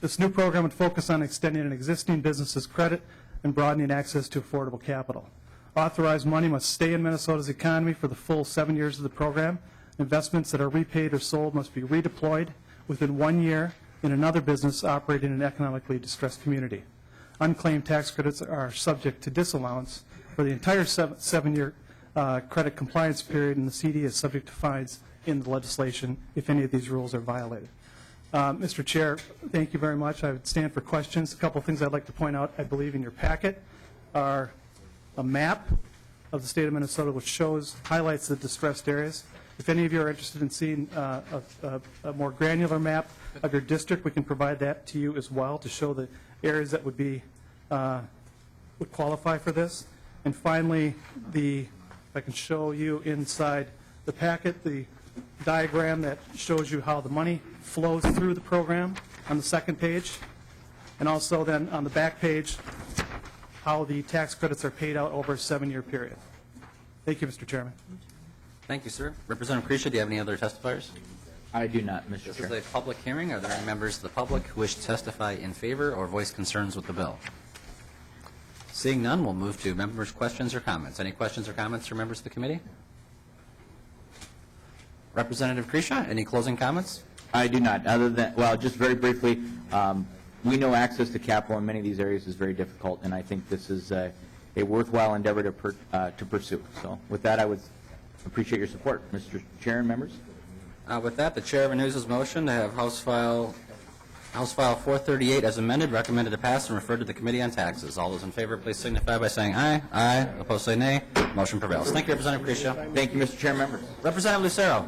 This new program would focus on extending an existing business's credit and broadening access to affordable capital. Authorized money must stay in Minnesota's economy for the full 7 years of the program. Investments that are repaid or sold must be redeployed within 1 year in another business operating in an economically distressed community. Unclaimed tax credits are subject to disallowance for the entire 7-year credit compliance period, and the CD is subject to fines in the legislation if any of these rules are violated. Mr. Chair, thank you very much. I would stand for questions. A couple of things I'd like to point out, I believe, in your packet are a map of the state of Minnesota which highlights the distressed areas. If any of you are interested in seeing a more granular map of your district, we can provide that to you as well to show the areas that would qualify for this. And finally, if I can show you inside the packet, the diagram that shows you how the money flows through the program on the second page, and also then on the back page, how the tax credits are paid out over a 7-year period. Thank you, Mr. Chairman. Thank you, sir. Representative Kresha, do you have any other testifiers? I do not, Mr. Chair. This is a public hearing. Are there any members of the public who wish to testify in favor or voice concerns with the bill? Seeing none, we'll move to members' questions or comments. Any questions or comments from members of the committee? Representative Kresha, any closing comments? I do not, other than, well, just very briefly, we know access to capital in many of these areas is very difficult, and I think this is a worthwhile endeavor to pursue. So with that, I would appreciate your support, Mr. Chair and members. With that, the chair renews his motion to have House File 438 as amended, recommended to pass and referred to the Committee on Taxes. All those in favor, please signify by saying aye. Aye. Opposed, say nay. Motion prevails. Thank you, Representative Kresha. Thank you, Mr. Chair and members. Representative Lucero.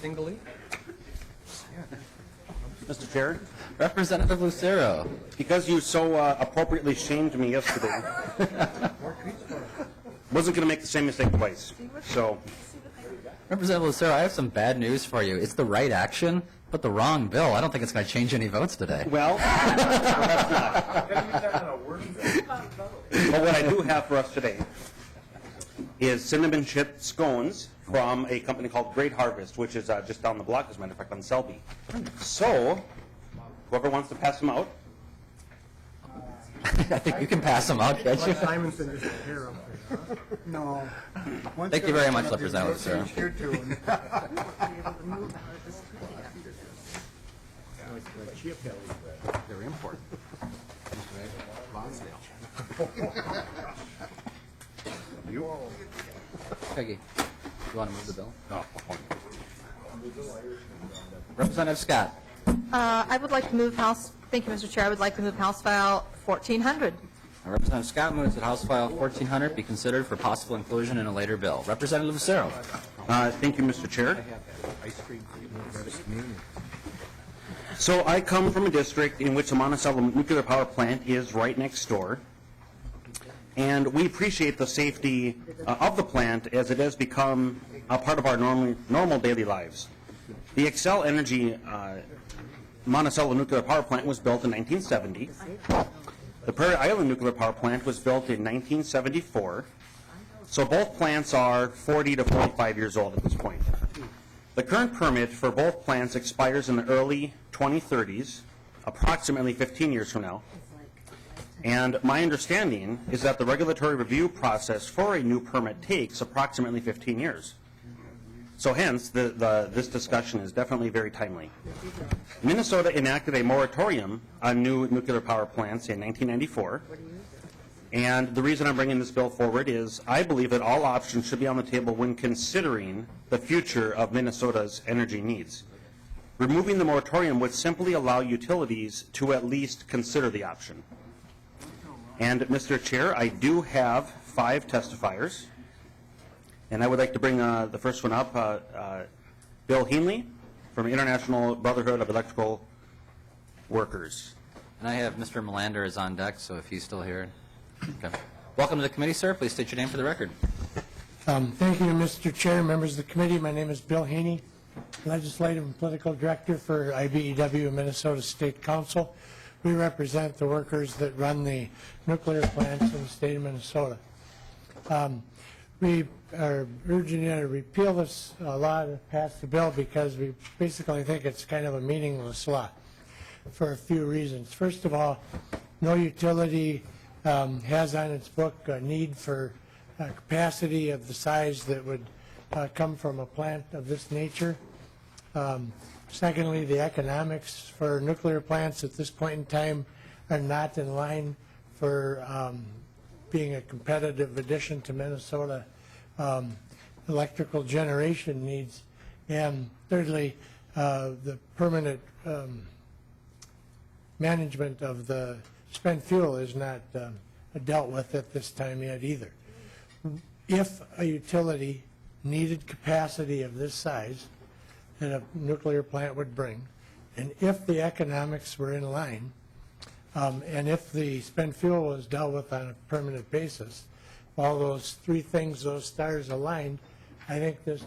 Singly? Mr. Chair? Representative Lucero. Because you so appropriately shamed me yesterday, wasn't going to make the same mistake twice. So, Representative Lucero, I have some bad news for you. It's the right action, but the wrong bill. I don't think it's going to change any votes today. Well, perhaps not. But what I do have for us today is cinnamon chip scones from a company called Great Harvest, which is just down the block, as a matter of fact, on Selby. So, whoever wants to pass them out. I think you can pass them out, can't you? Simonson is here up there. No. Thank you very much, Representative Lucero. They're important. Peggy, you want to move the bill? No. Representative Scott. I would like to move House, thank you, Mr. Chair, I would like to move House File 1400. Representative Scott moves that House File 1400 be considered for possible inclusion in a later bill. Representative Lucero. Thank you, Mr. Chair. So I come from a district in which the Monticello nuclear power plant is right next door. And we appreciate the safety of the plant as it has become a part of our normal daily lives. The Xcel Energy Monticello nuclear power plant was built in 1970. The Prairie Island nuclear power plant was built in 1974. So both plants are 40 to 45 years old at this point. The current permit for both plants expires in the early 2030s, approximately 15 years from now. And my understanding is that the regulatory review process for a new permit takes approximately 15 years. So hence, this discussion is definitely very timely. Minnesota enacted a moratorium on new nuclear power plants in 1994. And the reason I'm bringing this bill forward is I believe that all options should be on the table when considering the future of Minnesota's energy needs. Removing the moratorium would simply allow utilities to at least consider the option. And, Mr. Chair, I do have 5 testifiers. And I would like to bring the first one up, Bill Heenley from International Brotherhood of Electrical Workers. And I have Mr. Melander is on deck, so if he's still here. Okay. Welcome to the committee, sir. Please state your name for the record. Thank you, Mr. Chair, members of the committee. My name is Bill Haney, Legislative and Political Director for IBEW Minnesota State Council. We represent the workers that run the nuclear plants in the state of Minnesota. We are urging you to repeal this law and pass the bill because we basically think it's kind of a meaningless law for a few reasons. First of all, no utility has on its book a need for capacity of the size that would come from a plant of this nature. Secondly, the economics for nuclear plants at this point in time are not in line for being a competitive addition to Minnesota electrical generation needs. And thirdly, the permanent management of the spent fuel is not dealt with at this time yet either. If a utility needed capacity of this size that a nuclear plant would bring, and if the economics were in line, and if the spent fuel was dealt with on a permanent basis, all those 3 things, those stars aligned, I think this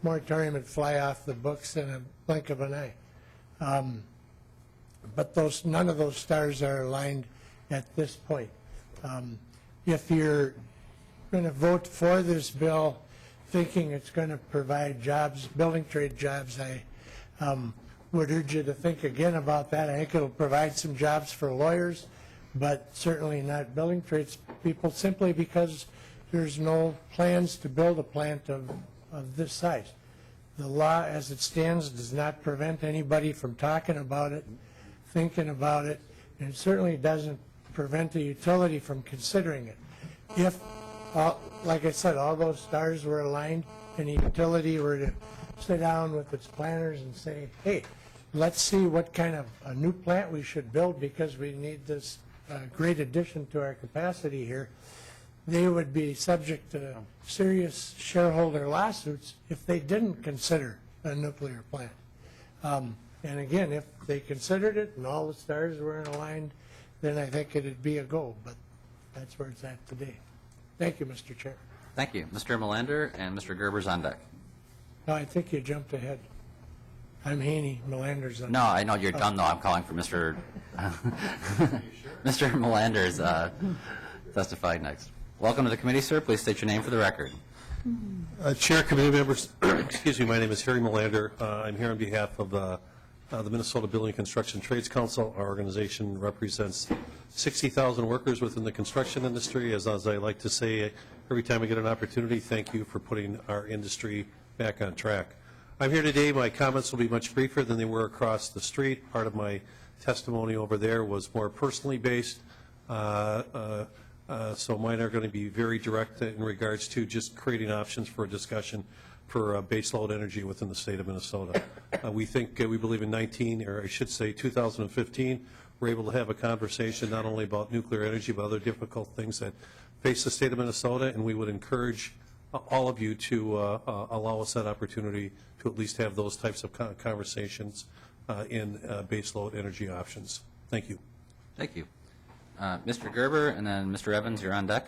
moratorium would fly off the books in a blink of an eye. But none of those stars are aligned at this point. If you're going to vote for this bill thinking it's going to provide jobs, building trade jobs, I would urge you to think again about that. I think it'll provide some jobs for lawyers, but certainly not building trades people, simply because there's no plans to build a plant of this size. The law as it stands does not prevent anybody from talking about it, thinking about it, and it certainly doesn't prevent a utility from considering it. If, like I said, all those stars were aligned and a utility were to sit down with its planners and say, hey, let's see what kind of a new plant we should build because we need this great addition to our capacity here, they would be subject to serious shareholder lawsuits if they didn't consider a nuclear plant. And again, if they considered it and all the stars were aligned, then I think it'd be a go, but that's where it's at today. Thank you, Mr. Chair. Thank you. Mr. Melander and Mr. Gerber's on deck. No, I think you jumped ahead. I'm Haney, Melander's on No, I know you're done, though. I'm calling for Mr. Mr. Melander's testifying next. Welcome to the committee, sir. Please state your name for the record. Chair, committee members, excuse me, my name is Harry Melander. I'm here on behalf of the Minnesota Building and Construction Trades Council. Our organization represents 60,000 workers within the construction industry. As I like to say every time I get an opportunity, thank you for putting our industry back on track. I'm here today. My comments will be much briefer than they were across the street. Part of my testimony over there was more personally based. So mine are going to be very direct in regards to just creating options for a discussion for baseload energy within the state of Minnesota. We believe in 2015, we're able to have a conversation not only about nuclear energy, but other difficult things that face the state of Minnesota, and we would encourage all of you to allow us that opportunity to at least have those types of conversations in baseload energy options. Thank you. Thank you. Mr. Gerber and then Mr. Evans, you're on deck.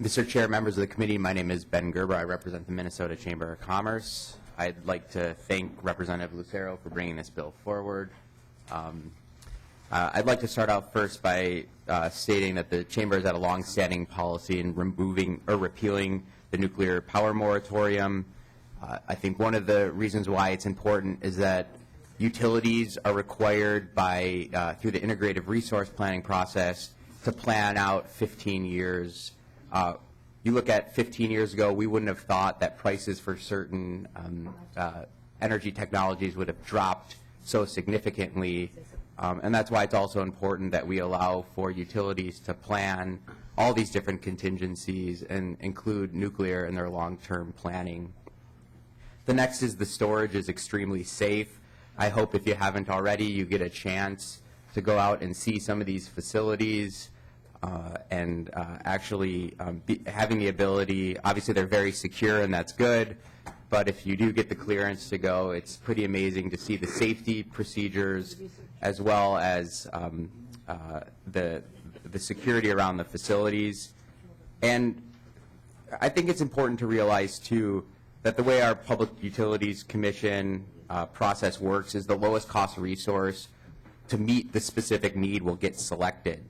Mr. Chair, members of the committee, my name is Ben Gerber. I represent the Minnesota Chamber of Commerce. I'd like to thank Representative Lucero for bringing this bill forward. I'd like to start out first by stating that the Chamber has had a long-standing policy in repealing the nuclear power moratorium. I think one of the reasons why it's important is that utilities are required through the integrative resource planning process to plan out 15 years. You look at 15 years ago, we wouldn't have thought that prices for certain energy technologies would have dropped so significantly. And that's why it's also important that we allow for utilities to plan all these different contingencies and include nuclear in their long-term planning. The next is the storage is extremely safe. I hope if you haven't already, you get a chance to go out and see some of these facilities and actually having the ability, obviously they're very secure and that's good, but if you do get the clearance to go, it's pretty amazing to see the safety procedures as well as the security around the facilities. And I think it's important to realize, too, that the way our Public Utilities Commission process works is the lowest cost resource to meet the specific need will get selected.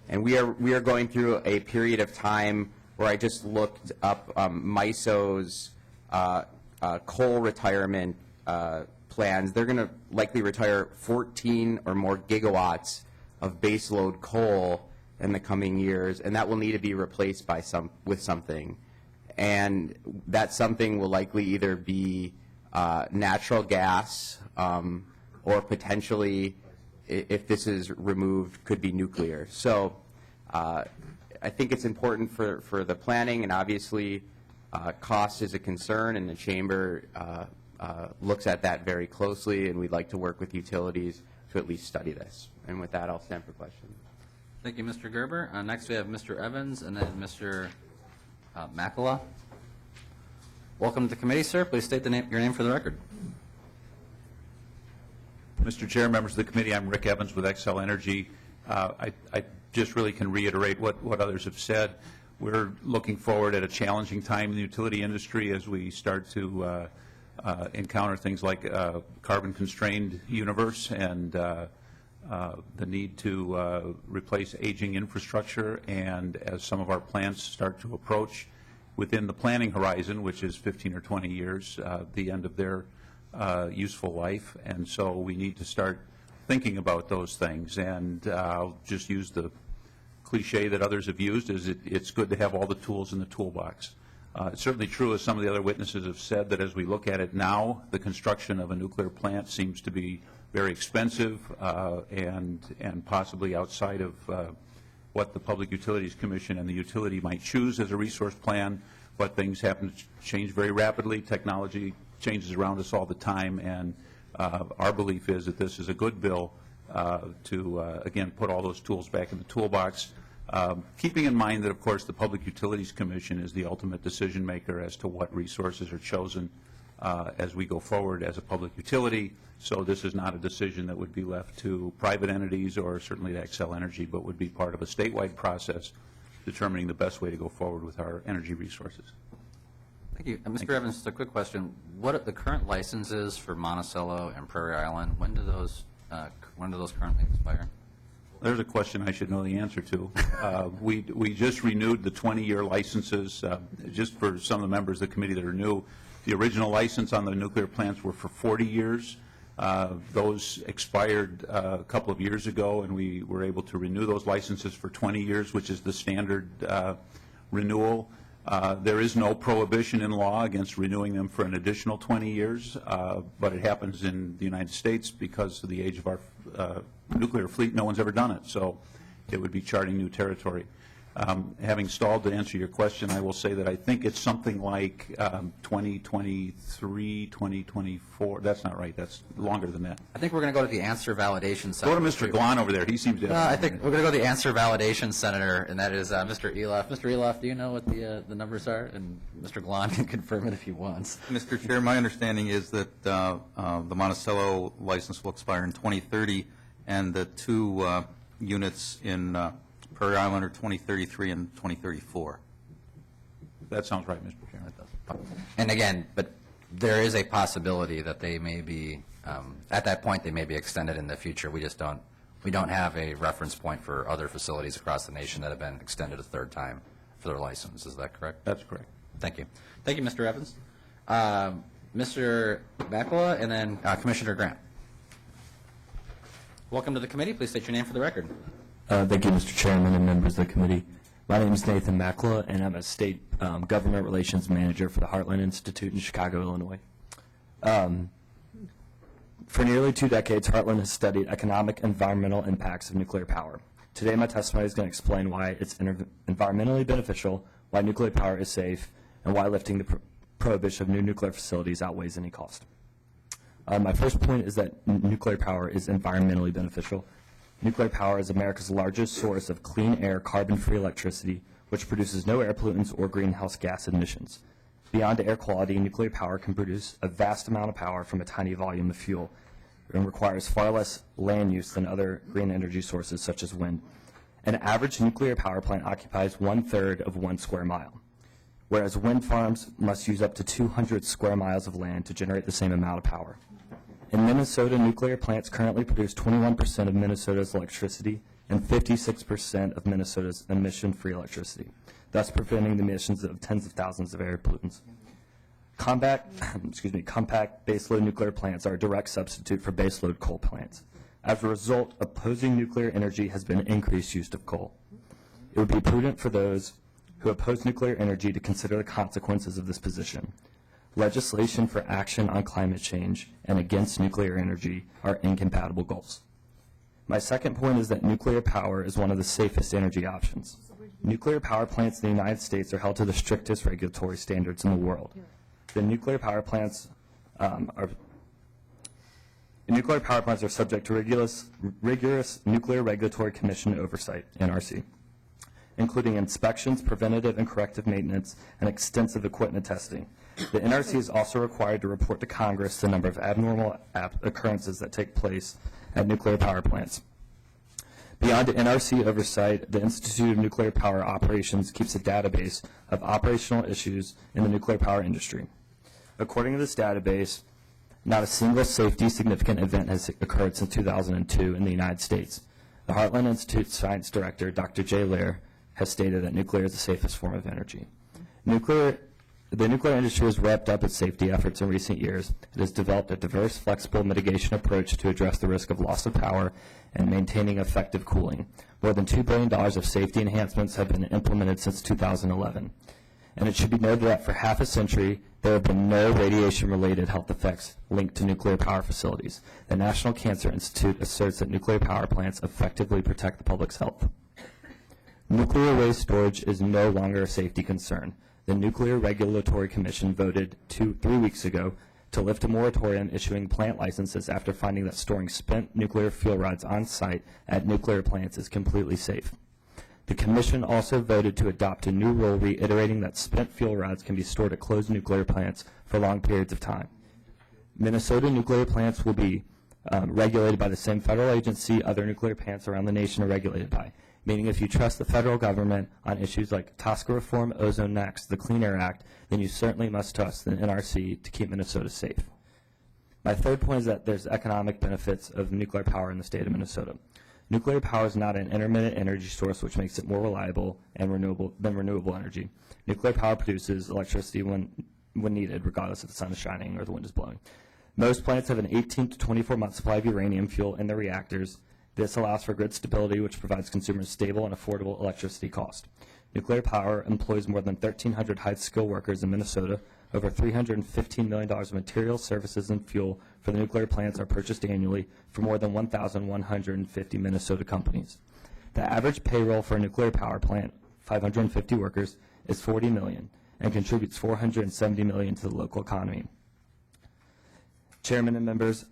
And we are going through a period of time where I just looked up MISO's coal retirement plans. They're going to likely retire 14 or more gigawatts of baseload coal in the coming years, and that will need to be replaced by with something. And that something will likely either be natural gas or potentially, if this is removed, could be nuclear. So I think it's important for the planning, and obviously cost is a concern, and the Chamber looks at that very closely, and we'd like to work with utilities to at least study this. And with that, I'll stand for questions. Thank you, Mr. Gerber. Next, we have Mr. Evans and then Mr. Makala. Welcome to the committee, sir. Please state your name for the record. Mr. Chair, members of the committee, I'm Rick Evans with Xcel Energy. I just really can reiterate what others have said. We're looking forward at a challenging time in the utility industry as we start to encounter things like a carbon-constrained universe and the need to replace aging infrastructure, and as some of our plants start to approach within the planning horizon, which is 15 or 20 years, the end of their useful life. And so we need to start thinking about those things. And I'll just use the cliche that others have used, is it's good to have all the tools in the toolbox. It's certainly true, as some of the other witnesses have said, that as we look at it now, the construction of a nuclear plant seems to be very expensive and possibly outside of what the Public Utilities Commission and the utility might choose as a resource plan. But things happen to change very rapidly. Technology changes around us all the time, and our belief is that this is a good bill to, again, put all those tools back in the toolbox, keeping in mind that, of course, the Public Utilities Commission is the ultimate decision maker as to what resources are chosen as we go forward as a public utility. So this is not a decision that would be left to private entities or certainly to Xcel Energy, but would be part of a statewide process determining the best way to go forward with our energy resources. Thank you. Mr. Evans, just a quick question. What are the current licenses for Monticello and Prairie Island? When do those currently expire? There's a question I should know the answer to. We just renewed the 20-year licenses. Just for some of the members of the committee that are new, the original license on the nuclear plants were for 40 years. Those expired a couple of years ago, and we were able to renew those licenses for 20 years, which is the standard renewal. There is no prohibition in law against renewing them for an additional 20 years, but it happens in the United States because of the age of our nuclear fleet. No one's ever done it, so it would be charting new territory. Having stalled to answer your question, I will say that I think it's something like 2023, 2024. That's not right. That's longer than that. I think we're going to go to the answer validation center. Go to Mr. Glahn over there. He seems to have... I think we're going to go to the answer validation senator, and that is Mr. Eloff. Mr. Eloff, do you know what the numbers are? And Mr. Glahn can confirm it if he wants. Mr. Chair, my understanding is that the Monticello license will expire in 2030, and the two units in Prairie Island are 2033 and 2034. That sounds right, Mr. Chairman. And again, but there is a possibility that they may be, at that point, they may be extended in the future. We just don't have a reference point for other facilities across the nation that have been extended a third time for their license. Is that correct? That's correct. Thank you. Thank you, Mr. Evans. Mr. Bakula and then Commissioner Grant. Welcome to the committee. Please state your name for the record. Thank you, Mr. Chairman and members of the committee. My name is Nathan Makla, and I'm a state government relations manager for the Heartland Institute in Chicago, Illinois. For nearly 2 decades, Heartland has studied economic and environmental impacts of nuclear power. Today, my testimony is going to explain why it's environmentally beneficial, why nuclear power is safe, and why lifting the prohibition of new nuclear facilities outweighs any cost. My first point is that nuclear power is environmentally beneficial. Nuclear power is America's largest source of clean air, carbon-free electricity, which produces no air pollutants or greenhouse gas emissions. Beyond air quality, nuclear power can produce a vast amount of power from a tiny volume of fuel and requires far less land use than other green energy sources such as wind. An average nuclear power plant occupies 1/3 of 1 square mile, whereas wind farms must use up to 200 square miles of land to generate the same amount of power. In Minnesota, nuclear plants currently produce 21% of Minnesota's electricity and 56% of Minnesota's emission-free electricity, thus preventing the emissions of tens of thousands of air pollutants. Compact baseload nuclear plants are a direct substitute for baseload coal plants. As a result, opposing nuclear energy has been increased use of coal. It would be prudent for those who oppose nuclear energy to consider the consequences of this position. Legislation for action on climate change and against nuclear energy are incompatible goals. My second point is that nuclear power is one of the safest energy options. Nuclear power plants in the United States are held to the strictest regulatory standards in the world. The nuclear power plants are subject to rigorous Nuclear Regulatory Commission oversight, NRC, including inspections, preventative and corrective maintenance, and extensive equipment testing. The NRC is also required to report to Congress the number of abnormal occurrences that take place at nuclear power plants. Beyond NRC oversight, the Institute of Nuclear Power Operations keeps a database of operational issues in the nuclear power industry. According to this database, not a single safety significant event has occurred since 2002 in the United States. The Heartland Institute Science Director, Dr. Jay Lehr, has stated that nuclear is the safest form of energy. The nuclear industry has ramped up its safety efforts in recent years. It has developed a diverse, flexible mitigation approach to address the risk of loss of power and maintaining effective cooling. More than $2 billion of safety enhancements have been implemented since 2011. And it should be noted that for half a century, there have been no radiation-related health effects linked to nuclear power facilities. The National Cancer Institute asserts that nuclear power plants effectively protect the public's health. Nuclear waste storage is no longer a safety concern. The Nuclear Regulatory Commission voted 3 weeks ago to lift a moratorium issuing plant licenses after finding that storing spent nuclear fuel rods on site at nuclear plants is completely safe. The Commission also voted to adopt a new rule reiterating that spent fuel rods can be stored at closed nuclear plants for long periods of time. Minnesota nuclear plants will be regulated by the same federal agency other nuclear plants around the nation are regulated by, meaning if you trust the federal government on issues like TSCA reform, Ozone Next, the Clean Air Act, then you certainly must trust the NRC to keep Minnesota safe. My third point is that there's economic benefits of nuclear power in the state of Minnesota. Nuclear power is not an intermittent energy source, which makes it more reliable and renewable energy. Nuclear power produces electricity when needed, regardless if the sun is shining or the wind is blowing. Most plants have an 18 to 24-month supply of uranium fuel in their reactors. This allows for grid stability, which provides consumers stable and affordable electricity cost. Nuclear power employs more than 1,300 high-skilled workers in Minnesota. Over $315 million of materials, services, and fuel for the nuclear plants are purchased annually for more than 1,150 Minnesota companies. The average payroll for a nuclear power plant, 550 workers, is $40 million and contributes $470 million to the local economy. Chairman and members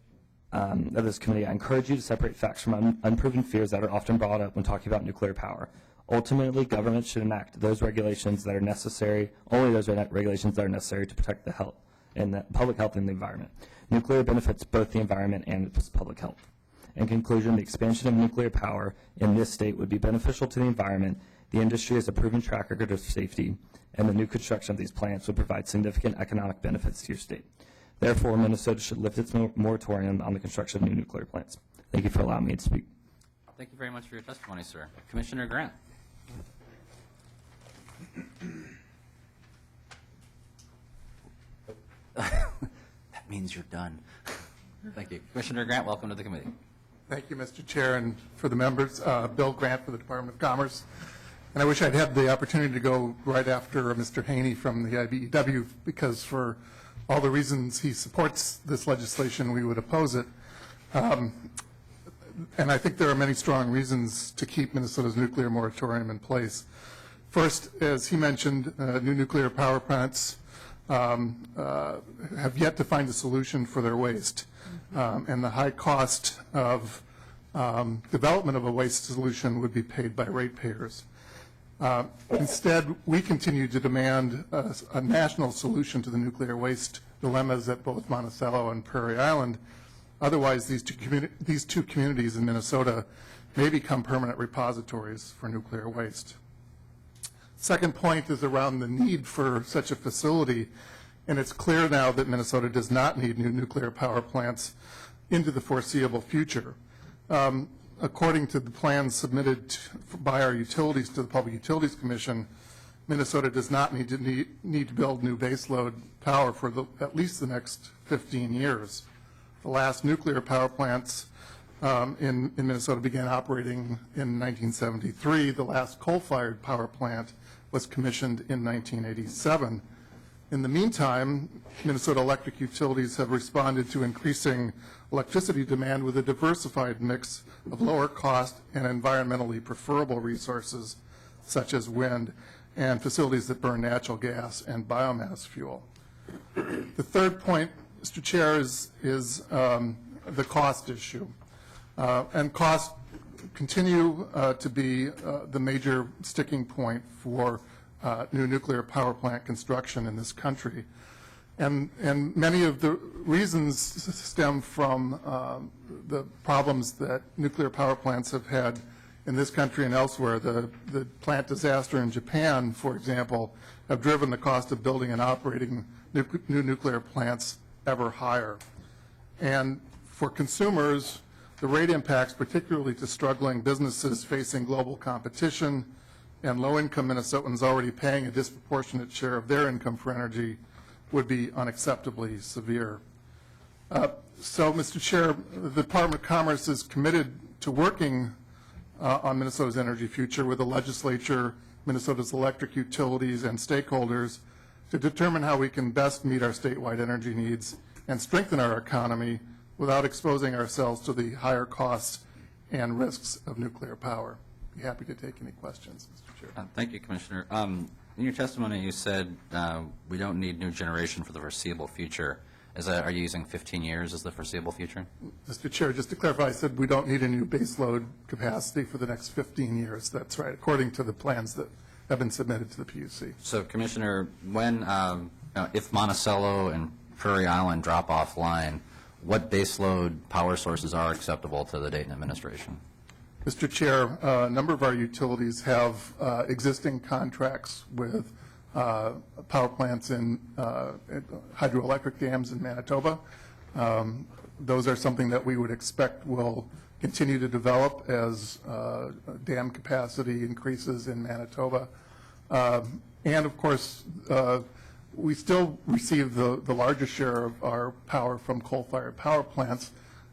of this committee, I encourage you to separate facts from unproven fears that are often brought up when talking about nuclear power. Ultimately, government should enact those regulations that are necessary, only those regulations that are necessary to protect the health and the public health and the environment. Nuclear benefits both the environment and its public health. In conclusion, the expansion of nuclear power in this state would be beneficial to the environment. The industry has a proven track record of safety, and the new construction of these plants would provide significant economic benefits to your state. Therefore, Minnesota should lift its moratorium on the construction of new nuclear plants. Thank you for allowing me to speak. Thank you very much for your testimony, sir. Commissioner Grant. That means you're done. Thank you. Commissioner Grant, welcome to the committee. Thank you, Mr. Chair, and for the members. Bill Grant for the Department of Commerce. And I wish I'd had the opportunity to go right after Mr. Haney from the IBEW, because for all the reasons he supports this legislation, we would oppose it. And I think there are many strong reasons to keep Minnesota's nuclear moratorium in place. First, as he mentioned, new nuclear power plants have yet to find a solution for their waste. And the high cost of development of a waste solution would be paid by ratepayers. Instead, we continue to demand a national solution to the nuclear waste dilemmas at both Monticello and Prairie Island. Otherwise, these two communities in Minnesota may become permanent repositories for nuclear waste. Second point is around the need for such a facility, and it's clear now that Minnesota does not need new nuclear power plants into the foreseeable future. According to the plans submitted by our utilities to the Public Utilities Commission, Minnesota does not need to build new baseload power for at least the next 15 years. The last nuclear power plants in Minnesota began operating in 1973. The last coal-fired power plant was commissioned in 1987. In the meantime, Minnesota electric utilities have responded to increasing electricity demand with a diversified mix of lower cost and environmentally preferable resources such as wind and facilities that burn natural gas and biomass fuel. The third point, Mr. Chair, is the cost issue. And costs continue to be the major sticking point for new nuclear power plant construction in this country. And many of the reasons stem from the problems that nuclear power plants have had in this country and elsewhere. The plant disaster in Japan, for example, have driven the cost of building and operating new nuclear plants ever higher. And for consumers, the rate impacts, particularly to struggling businesses facing global competition and low-income Minnesotans already paying a disproportionate share of their income for energy, would be unacceptably severe. So, Mr. Chair, the Department of Commerce is committed to working on Minnesota's energy future with the legislature, Minnesota's electric utilities, and stakeholders to determine how we can best meet our statewide energy needs and strengthen our economy without exposing ourselves to the higher costs and risks of nuclear power. I'd be happy to take any questions, Mr. Chair. Thank you, Commissioner. In your testimony, you said we don't need new generation for the foreseeable future. Are you using 15 years as the foreseeable future? Mr. Chair, just to clarify, I said we don't need a new baseload capacity for the next 15 years. That's right, according to the plans that have been submitted to the PUC. So, Commissioner, when, if Monticello and Prairie Island drop offline, what baseload power sources are acceptable to the Dayton administration? Mr. Chair, a number of our utilities have existing contracts with power plants in hydroelectric dams in Manitoba. Those are something that we would expect will continue to develop as dam capacity increases in Manitoba. And of course, we still receive the largest share of our power from coal-fired power plants.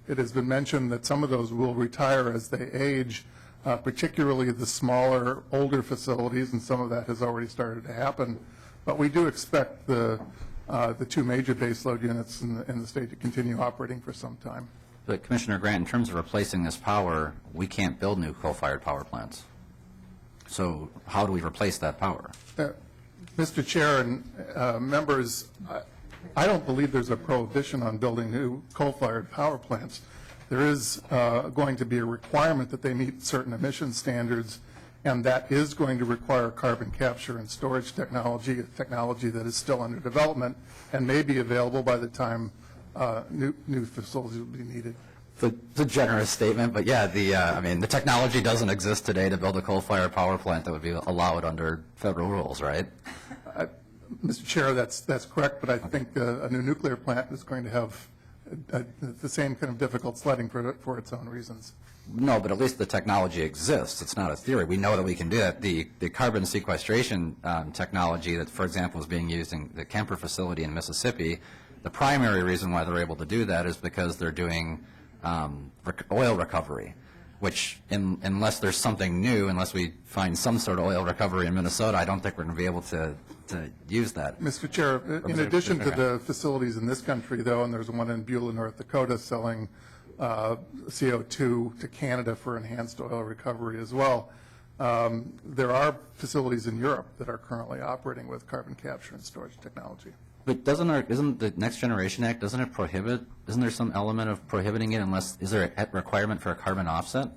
It has been mentioned that some of those will retire as they age, particularly the smaller, older facilities, and some of that has already started to happen. But we do expect the two major baseload units in the state to continue operating for some time. But Commissioner Grant, in terms of replacing this power, we can't build new coal-fired power plants. So how do we replace that power? Mr. Chair and members, I don't believe there's a prohibition on building new coal-fired power plants. There is going to be a requirement that they meet certain emission standards, and that is going to require carbon capture and storage technology, a technology that is still under development and may be available by the time new facilities will be needed. It's a generous statement, but yeah, the technology doesn't exist today to build a coal-fired power plant that would be allowed under federal rules, right? Mr. Chair, that's correct, but I think a new nuclear plant is going to have the same kind of difficult sledding for its own reasons. No, but at least the technology exists. It's not a theory. We know that we can do that. The carbon sequestration technology that, for example, is being used in the Kemper facility in Mississippi, the primary reason why they're able to do that is because they're doing oil recovery, which unless there's something new, unless we find some sort of oil recovery in Minnesota, I don't think we're going to be able to use that. Mr. Chair, in addition to the facilities in this country, though, and there's one in Beulah, North Dakota, selling CO2 to Canada for enhanced oil recovery as well, there are facilities in Europe that are currently operating with carbon capture and storage technology. But isn't the Next Generation Act, doesn't it prohibit, isn't there some element of prohibiting it unless, is there a requirement for a carbon offset?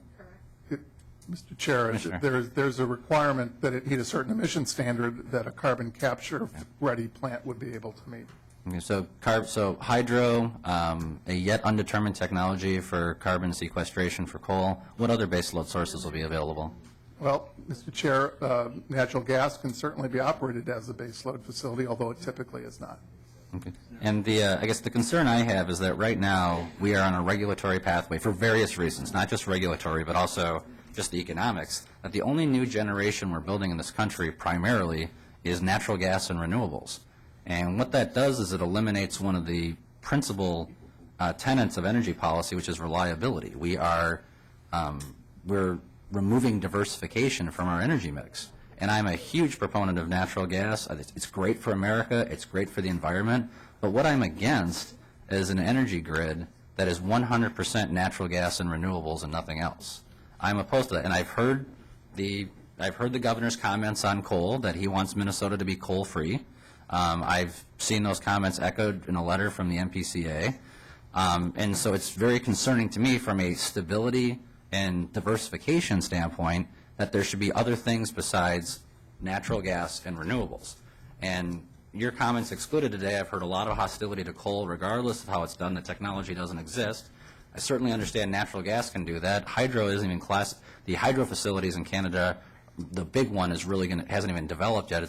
Mr. Chair, there's a requirement that it meet a certain emission standard that a carbon capture-ready plant would be able to meet. Okay, so hydro, a yet undetermined technology for carbon sequestration for coal. What other baseload sources will be available? Well, Mr. Chair, natural gas can certainly be operated as a baseload facility, although it typically is not. Okay. And I guess the concern I have is that right now we are on a regulatory pathway for various reasons, not just regulatory, but also just the economics, that the only new generation we're building in this country primarily is natural gas and renewables. And what that does is it eliminates one of the principal tenets of energy policy, which is reliability. We're removing diversification from our energy mix. And I'm a huge proponent of natural gas. It's great for America. It's great for the environment. But what I'm against is an energy grid that is 100% natural gas and renewables and nothing else. I'm opposed to that. And I've heard the governor's comments on coal, that he wants Minnesota to be coal-free. I've seen those comments echoed in a letter from the MPCA. And so it's very concerning to me from a stability and diversification standpoint that there should be other things besides natural gas and renewables. And your comments excluded today, I've heard a lot of hostility to coal regardless of how it's done. The technology doesn't exist. I certainly understand natural gas can do that. Hydro isn't even the hydro facilities in Canada, the big one is really hasn't even developed yet.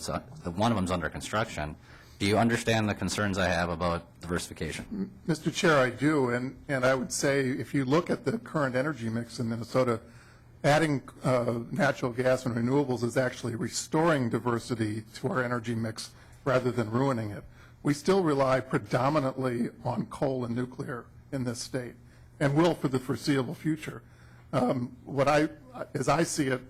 One of them's under construction. Do you understand the concerns I have about diversification? Mr. Chair, I do, and I would say if you look at the current energy mix in Minnesota, adding natural gas and renewables is actually restoring diversity to our energy mix rather than ruining it. We still rely predominantly on coal and nuclear in this state, and will for the foreseeable future. As I see it,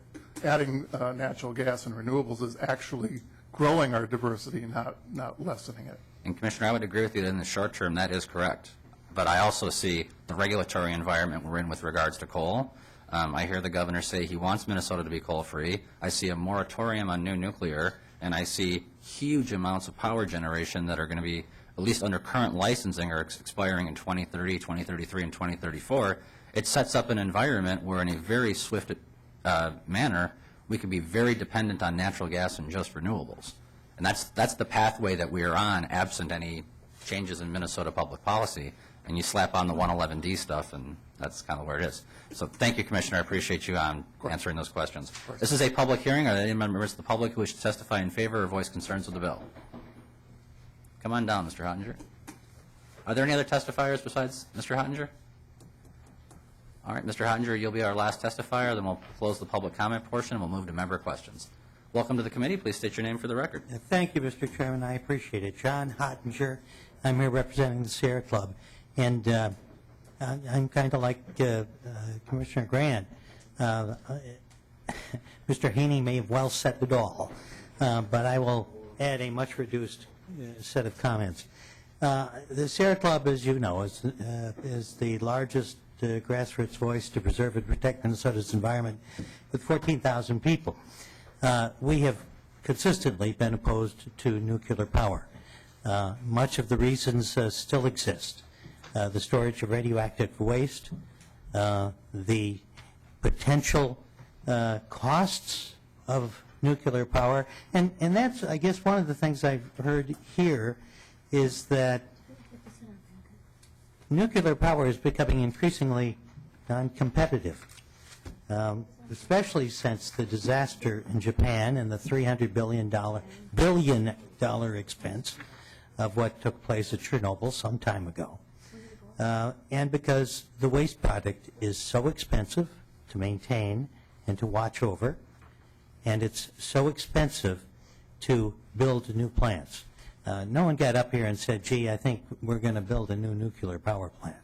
adding natural gas and renewables is actually growing our diversity, not lessening it. And Commissioner, I would agree with you that in the short term that is correct. But I also see the regulatory environment we're in with regards to coal. I hear the governor say he wants Minnesota to be coal-free. I see a moratorium on new nuclear, and I see huge amounts of power generation that are going to be, at least under current licensing, are expiring in 2030, 2033, and 2034. It sets up an environment where in a very swift manner we could be very dependent on natural gas and just renewables. And that's the pathway that we are on, absent any changes in Minnesota public policy. And you slap on the 111D stuff, and that's kind of where it is. So thank you, Commissioner. I appreciate you answering those questions. This is a public hearing. Are there any members of the public who wish to testify in favor or voice concerns with the bill? Come on down, Mr. Hottinger. Are there any other testifiers besides Mr. Hottinger? All right, Mr. Hottinger, you'll be our last testifier. Then we'll close the public comment portion, and we'll move to member questions. Welcome to the committee. Please state your name for the record. Thank you, Mr. Chairman. I appreciate it. John Hottinger. I'm here representing the Sierra Club. And I'm kind of like Commissioner Grant. Mr. Haney may have well said it all, but I will add a much reduced set of comments. The Sierra Club, as you know, is the largest grassroots voice to preserve and protect Minnesota's environment with 14,000 people. We have consistently been opposed to nuclear power. Much of the reasons still exist. The storage of radioactive waste, the potential costs of nuclear power, and that's, I guess, one of the things I've heard here is that nuclear power is becoming increasingly non-competitive, especially since the disaster in Japan and the $300 billion expense of what took place at Chernobyl some time ago. And because the waste product is so expensive to maintain and to watch over, and it's so expensive to build new plants. No one got up here and said, gee, I think we're going to build a new nuclear power plant.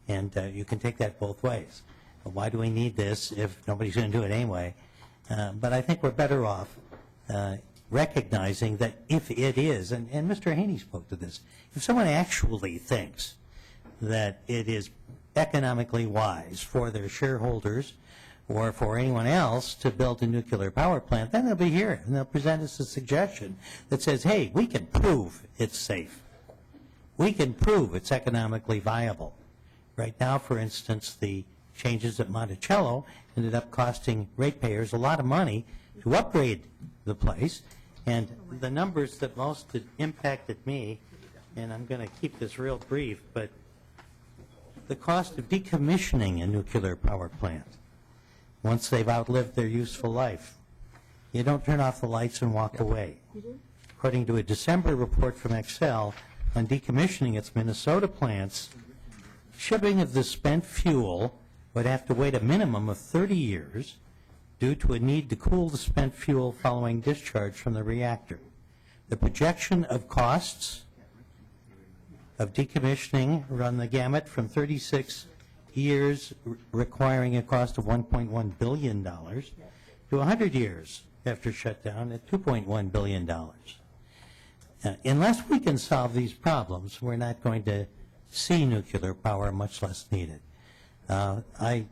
And you can take that both ways. Well, why do we need this if nobody's going to do it anyway? But I think we're better off recognizing that if it is, and Mr. Haney spoke to this, if someone actually thinks that it is economically wise for their shareholders or for anyone else to build a nuclear power plant, then they'll be here and they'll present us a suggestion that says, hey, we can prove it's safe. We can prove it's economically viable. Right now, for instance, the changes at Monticello ended up costing ratepayers a lot of money to upgrade the place. And the numbers that most impacted me, and I'm going to keep this real brief, but the cost of decommissioning a nuclear power plant once they've outlived their useful life. You don't turn off the lights and walk away. According to a December report from Excel on decommissioning its Minnesota plants, shipping of the spent fuel would have to wait a minimum of 30 years due to a need to cool the spent fuel following discharge from the reactor. The projection of costs of decommissioning run the gamut from 36 years requiring a cost of $1.1 billion to 100 years after shutdown at $2.1 billion. Unless we can solve these problems, we're not going to see nuclear power, much less needed. I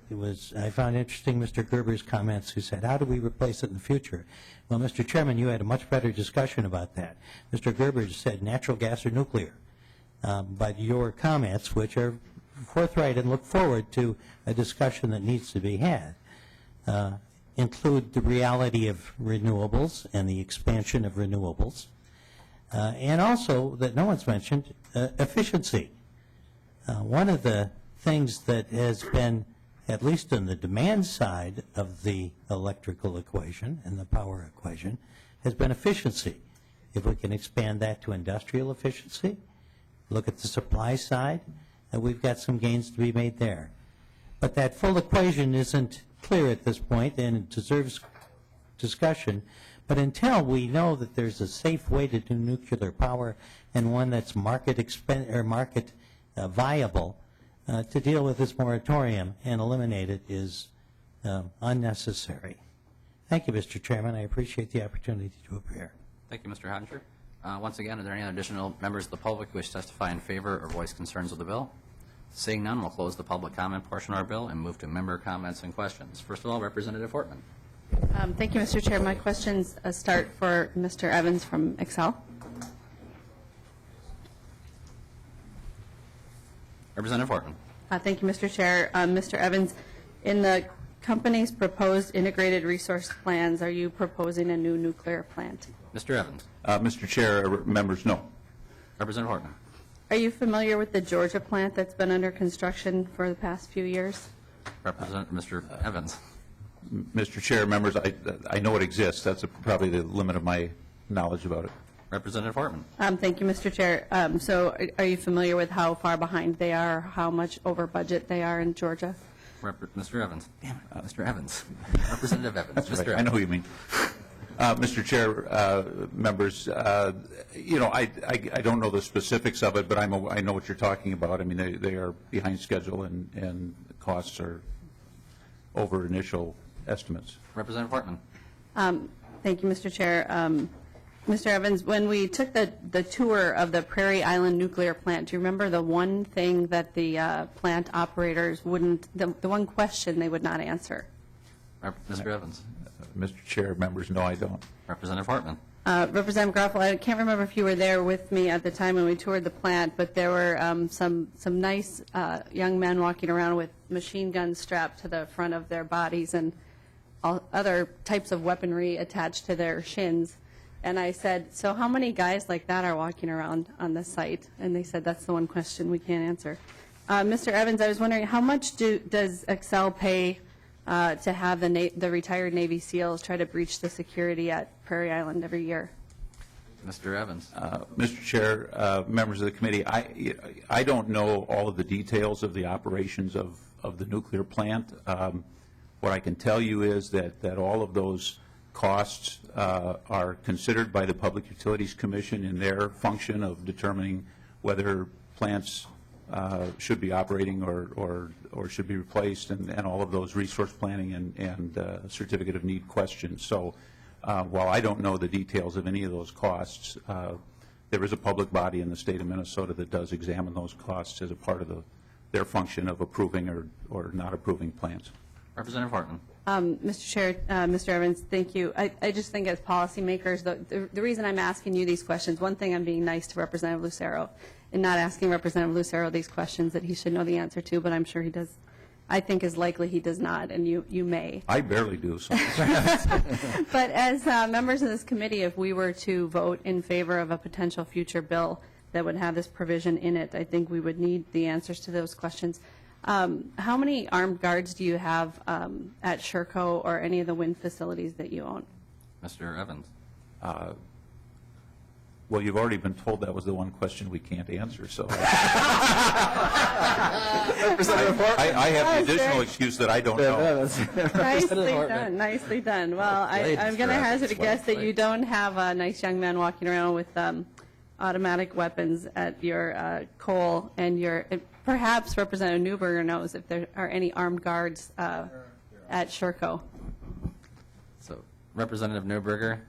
found interesting Mr. Gerber's comments who said, how do we replace it in the future? Well, Mr. Chairman, you had a much better discussion about that. Mr. Gerber said natural gas or nuclear. But your comments, which are forthright and look forward to a discussion that needs to be had, include the reality of renewables and the expansion of renewables, and also, that no one's mentioned, efficiency. One of the things that has been, at least on the demand side of the electrical equation and the power equation, has been efficiency. If we can expand that to industrial efficiency, look at the supply side, we've got some gains to be made there. But that full equation isn't clear at this point, and it deserves discussion. But until we know that there's a safe way to do nuclear power and one that's market viable, to deal with this moratorium and eliminate it is unnecessary. Thank you, Mr. Chairman. I appreciate the opportunity to appear. Thank you, Mr. Hottinger. Once again, are there any additional members of the public who wish to testify in favor or voice concerns with the bill? Seeing none, we'll close the public comment portion of our bill and move to member comments and questions. First of all, Representative Fortman. Thank you, Mr. Chair. My questions start for Mr. Evans from Excel. Representative Fortman. Thank you, Mr. Chair. Mr. Evans, in the company's proposed integrated resource plans, are you proposing a new nuclear plant? Mr. Evans. Mr. Chair, members, no. Representative Fortman. Are you familiar with the Georgia plant that's been under construction for the past few years? Mr. Evans. Mr. Chair, members, I know it exists. That's probably the limit of my knowledge about it. Representative Fortman. Thank you, Mr. Chair. So are you familiar with how far behind they are, how much over budget they are in Georgia? Mr. Evans. Damn it, Mr. Evans. Representative Evans. Mr. Evans. I know who you mean. Mr. Chair, members, you know, I don't know the specifics of it, but I know what you're talking about. I mean, they are behind schedule, and the costs are over initial estimates. Representative Fortman. Thank you, Mr. Chair. Mr. Evans, when we took the tour of the Prairie Island nuclear plant, do you remember the one thing that the plant operators wouldn't, the one question they would not answer? Mr. Evans. Mr. Chair, members, no, I don't. Representative Fortman. Representative Gavel, I can't remember if you were there with me at the time when we toured the plant, but there were some nice young men walking around with machine guns strapped to the front of their bodies and all other types of weaponry attached to their shins. And I said, so how many guys like that are walking around on the site? And they said, that's the one question we can't answer. Mr. Evans, I was wondering, how much does Excel pay to have the retired Navy SEALs try to breach the security at Prairie Island every year? Mr. Evans. Mr. Chair, members of the committee, I don't know all of the details of the operations of the nuclear plant. What I can tell you is that all of those costs are considered by the Public Utilities Commission in their function of determining whether plants should be operating or should be replaced, and all of those resource planning and certificate of need questions. So while I don't know the details of any of those costs, there is a public body in the state of Minnesota that does examine those costs as a part of their function of approving or not approving plants. Representative Horton. Mr. Chair, Mr. Evans, thank you. I just think as policymakers, the reason I'm asking you these questions, one thing I'm being nice to Representative Lucero and not asking Representative Lucero these questions that he should know the answer to, but I'm sure he does. I think is likely he does not, and you may. I barely do. So. But as members of this committee, if we were to vote in favor of a potential future bill that would have this provision in it, I think we would need the answers to those questions. How many armed guards do you have at Sherco or any of the wind facilities that you own? Mr. Evans. Well, you've already been told that was the one question we can't answer, so. I have the additional excuse that I don't know. Nicely done, nicely done. Well, I'm going to hazard a guess that you don't have a nice young man walking around with automatic weapons at your coal, and perhaps Representative Newberger knows if there are any armed guards at Sherco. So, Representative Newberger.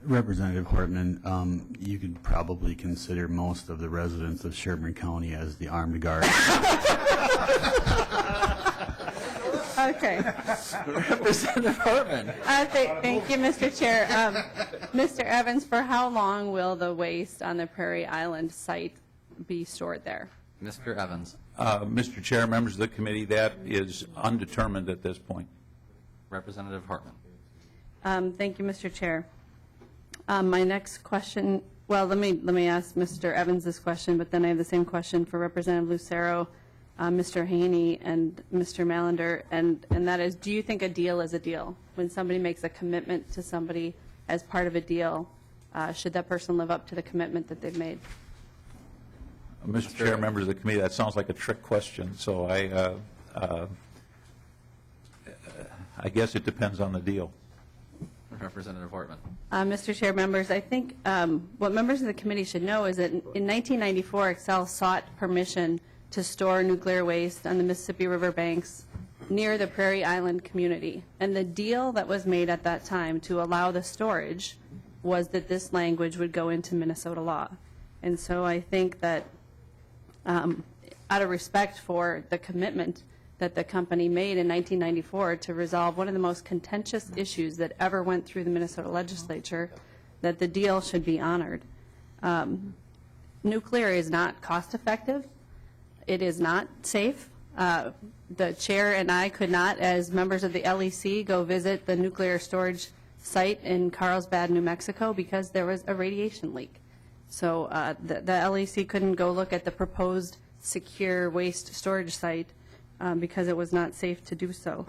Representative Hartman, you could probably consider most of the residents of Sherburne County as the armed guard. Okay. Representative Hartman. Thank you, Mr. Chair. Mr. Evans, for how long will the waste on the Prairie Island site be stored there? Mr. Evans. Mr. Chair, members of the committee, that is undetermined at this point. Representative Hartman. Thank you, Mr. Chair. My next question, well, let me ask Mr. Evans this question, but then I have the same question for Representative Lucero, Mr. Haney, and Mr. Mallender, and that is, do you think a deal is a deal? When somebody makes a commitment to somebody as part of a deal, should that person live up to the commitment that they've made? Mr. Chair, members of the committee, that sounds like a trick question, so I guess it depends on the deal. Representative Hartman. Mr. Chair, members, I think what members of the committee should know is that in 1994, Excel sought permission to store nuclear waste on the Mississippi River banks near the Prairie Island community. And the deal that was made at that time to allow the storage was that this language would go into Minnesota law. And so I think that out of respect for the commitment that the company made in 1994 to resolve one of the most contentious issues that ever went through the Minnesota legislature, that the deal should be honored. Nuclear is not cost effective. It is not safe. The chair and I could not, as members of the LEC, go visit the nuclear storage site in Carlsbad, New Mexico, because there was a radiation leak. So the LEC couldn't go look at the proposed secure waste storage site because it was not safe to do so.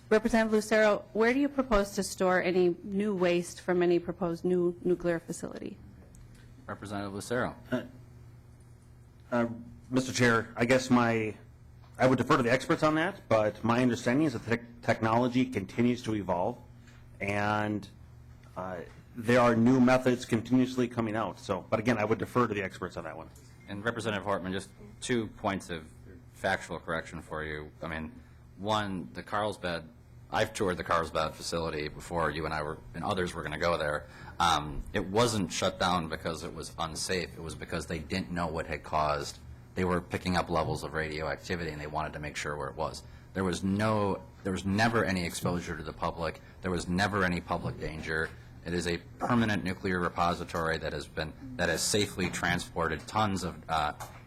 Representative Lucero, where do you propose to store any new waste from any proposed new nuclear facility? Representative Lucero. Mr. Chair, I guess I would defer to the experts on that, but my understanding is that the technology continues to evolve, and there are new methods continuously coming out. So, but again, I would defer to the experts on that one. And Representative Hartman, just 2 points of factual correction for you. I mean, one, the Carlsbad, I've toured the Carlsbad facility before you and I were, and others were going to go there. It wasn't shut down because it was unsafe. It was because they didn't know what had caused. They were picking up levels of radioactivity, and they wanted to make sure where it was. There was never any exposure to the public. There was never any public danger. It is a permanent nuclear repository that has safely transported tons of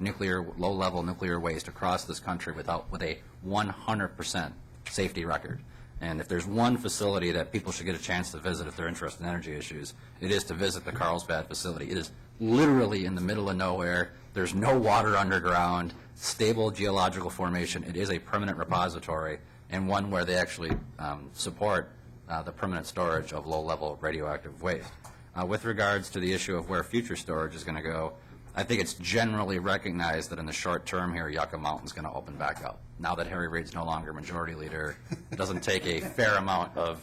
low-level nuclear waste across this country with a 100% safety record. And if there's one facility that people should get a chance to visit if they're interested in energy issues, it is to visit the Carlsbad facility. It is literally in the middle of nowhere. There's no water underground, stable geological formation. It is a permanent repository, and one where they actually support the permanent storage of low-level radioactive waste. With regards to the issue of where future storage is going to go, I think it's generally recognized that in the short term here, Yucca Mountain's going to open back up. Now that Harry Reid's no longer majority leader, it doesn't take a fair amount of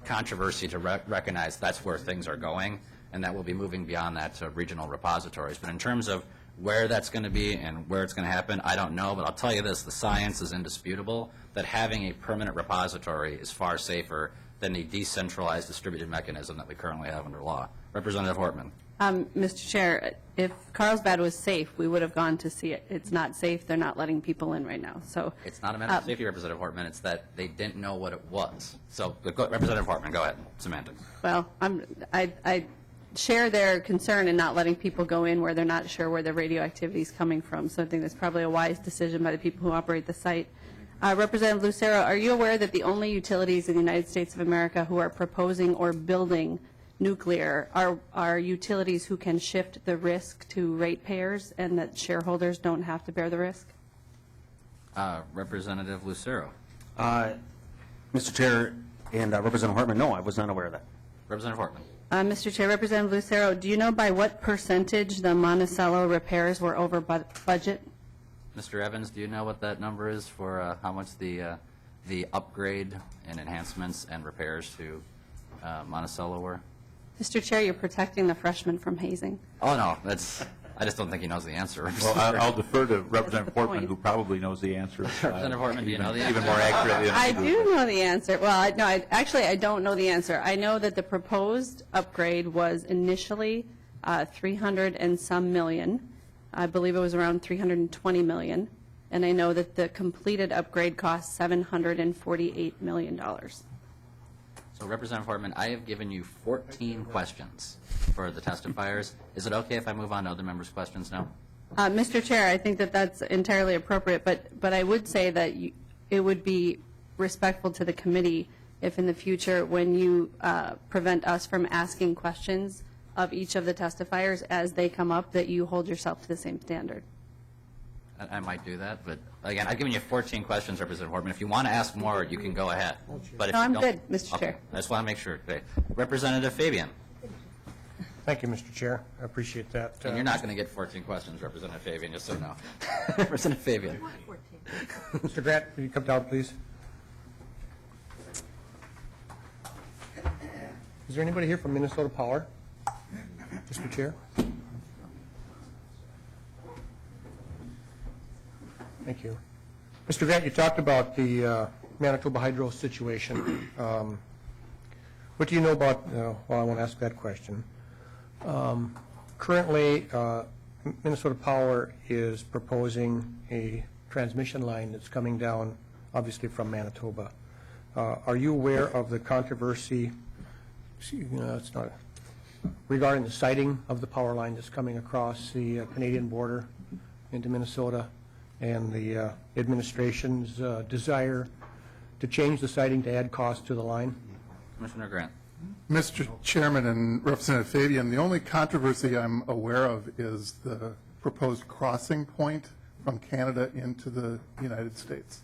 controversy to recognize that's where things are going, and that we'll be moving beyond that to regional repositories. But in terms of where that's going to be and where it's going to happen, I don't know, but I'll tell you this, the science is indisputable that having a permanent repository is far safer than the decentralized distributed mechanism that we currently have under law. Representative Hartman. Mr. Chair, if Carlsbad was safe, we would have gone to see it. It's not safe. They're not letting people in right now. So It's not a matter of safety, Representative Hortman. It's that they didn't know what it was. So, Representative Hortman, go ahead. Semantics. Well, I share their concern in not letting people go in where they're not sure where the radioactivity is coming from. So I think that's probably a wise decision by the people who operate the site. Representative Lucero, are you aware that the only utilities in the United States of America who are proposing or building nuclear are utilities who can shift the risk to ratepayers and that shareholders don't have to bear the risk? Representative Lucero. Mr. Chair and Representative Hartman, no, I was not aware of that. Representative Hortman. Mr. Chair, Representative Lucero, do you know by what percentage the Monticello repairs were over budget? Mr. Evans, do you know what that number is for how much the upgrade and enhancements and repairs to Monticello were? Mr. Chair, you're protecting the freshman from hazing. Oh, no, I just don't think he knows the answer. Well, I'll defer to Representative Portman, who probably knows the answer. Representative Portman, do you know the answer? Even more accurately than I do know the answer. Well, no, actually, I don't know the answer. I know that the proposed upgrade was initially 300 and some million. I believe it was around 320 million. And I know that the completed upgrade cost $748 million. So, Representative Hortman, I have given you 14 questions for the testifiers. Is it okay if I move on to other members' questions now? Mr. Chair, I think that that's entirely appropriate, but I would say that it would be respectful to the committee if in the future, when you prevent us from asking questions of each of the testifiers as they come up, that you hold yourself to the same standard. I might do that, but again, I've given you 14 questions, Representative Hortman. If you want to ask more, you can go ahead. But if No, you I'm don't- good, Mr. Okay. Chair. I just want to make sure. Okay. Representative Fabian. Thank you, Mr. Chair. I appreciate that. And you're not going to get 14 questions, Representative Fabian, just so you know. Representative Fabian. Mr. Grant, will you come down, please? Is there anybody here from Minnesota Power? Mr. Chair? Thank you. Mr. Grant, you talked about the Manitoba hydro situation. What do you know about, well, I won't ask that question. Currently, Minnesota Power is proposing a transmission line that's coming down, obviously, from Manitoba. Are you aware of the controversy, it's not, regarding the siting of the power line that's coming across the Canadian border into Minnesota, and the administration's desire to change the siting to add cost to the line? Commissioner Grant. Mr. Chairman and Representative Fabian, the only controversy I'm aware of is the proposed crossing point from Canada into the United States.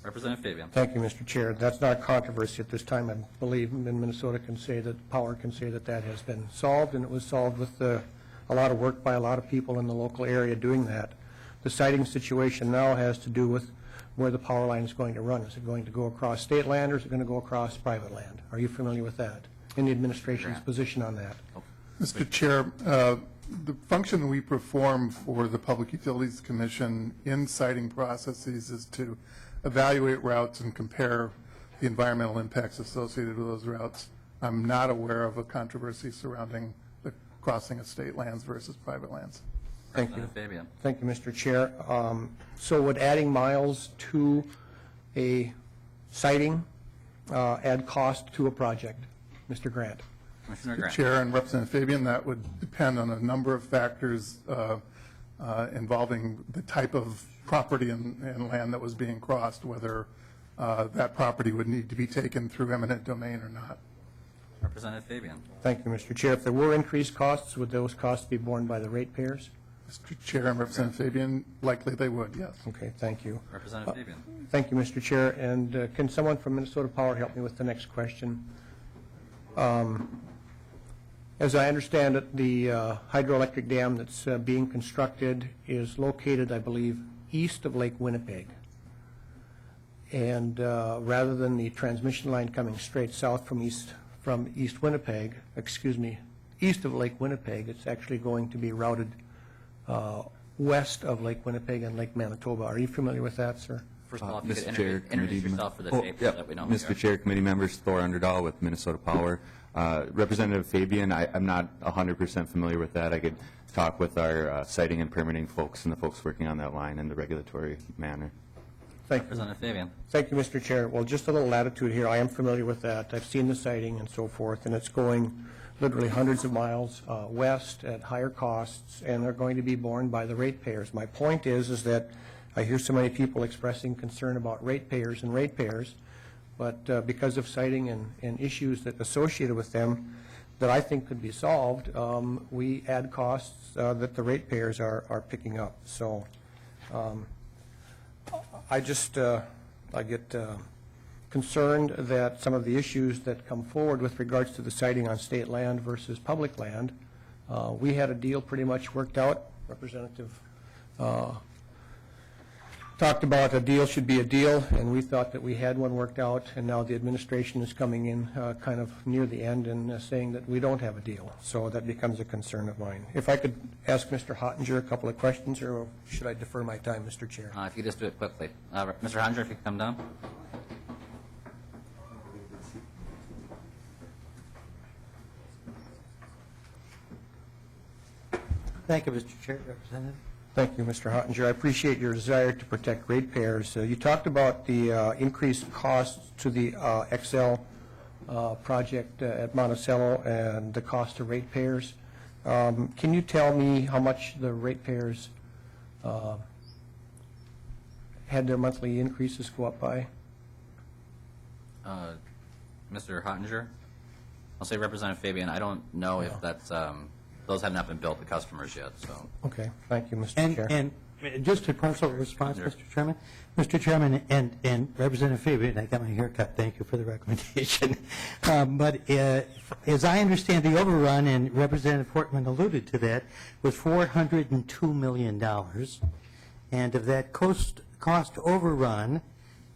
Representative Fabian. Thank you, Mr. Chair. That's not a controversy at this time. I believe in Minnesota can say that, Power can say that that has been solved, and it was solved with a lot of work by a lot of people in the local area doing that. The siting situation now has to do with where the power line is going to run. Is it going to go across state land, or is it going to go across private land? Are you familiar with that? And the administration's position on that? Mr. Chair, the function we perform for the Public Utilities Commission in siting processes is to evaluate routes and compare the environmental impacts associated with those routes. I'm not aware of a controversy surrounding the crossing of state lands versus private lands. Thank you. Fabian. Thank you, Mr. Chair. So would adding miles to a siting add cost to a project? Mr. Grant. Commissioner Mr. Grant. Chair and Representative Fabian, that would depend on a number of factors involving the type of property and land that was being crossed, whether that property would need to be taken through eminent domain or not. Representative Fabian. Thank you, Mr. Chair. If there were increased costs, would those costs be borne by the ratepayers? Mr. Chair and Representative Fabian, likely they would, yes. Okay, thank you. Representative Fabian. Thank you, Mr. Chair. And can someone from Minnesota Power help me with the next question? As I understand it, the hydroelectric dam that's being constructed is located, I believe, east of Lake Winnipeg. And rather than the transmission line coming straight south from east Winnipeg, east of Lake Winnipeg, it's actually going to be routed west of Lake Winnipeg and Lake Manitoba. Are you familiar with that, sir? First of all, if you could Mr. Chair, introduce yourself for the tape so that we know who you Mr. are. Chair, committee members, Thor Underdahl with Minnesota Power. Representative Fabian, I'm not 100% familiar with that. I could talk with our siting and permitting folks and the folks working on that line in the regulatory manner. Thank you. Representative Fabian. Thank you, Mr. Chair. Well, just a little latitude here. I am familiar with that. I've seen the siting and so forth, and it's going literally hundreds of miles west at higher costs, and they're going to be borne by the ratepayers. My point is that I hear so many people expressing concern about ratepayers, but because of siting and issues that associated with them that I think could be solved, we add costs that the ratepayers are picking up. So I get concerned that some of the issues that come forward with regards to the siting on state land versus public land, we had a deal pretty much worked out. Representative talked about a deal should be a deal, and we thought that we had one worked out, and now the administration is coming in kind of near the end and saying that we don't have a deal. So that becomes a concern of mine. If I could ask Mr. Hottinger a couple of questions, or should I defer my time, Mr. Chair? If you could just do it quickly. Mr. Hottinger, if you could come down. Thank you, Mr. Chair. Representative. Thank you, Mr. Hottinger. I appreciate your desire to protect ratepayers. You talked about the increased costs to the XL project at Monticello and the cost to ratepayers. Can you tell me how much the ratepayers had their monthly increases go up by? Mr. Hottinger? I'll say Representative Fabian. I don't know if that's, those have not been billed to customers yet, so. Okay, thank you, Mr. Chair. And just a partial response, Mr. Chairman. Mr. Chairman and Representative Fabian, I got my hair cut. Thank you for the recommendation. But as I understand, the overrun, and Representative Portman alluded to that, was $402 million. And of that cost overrun,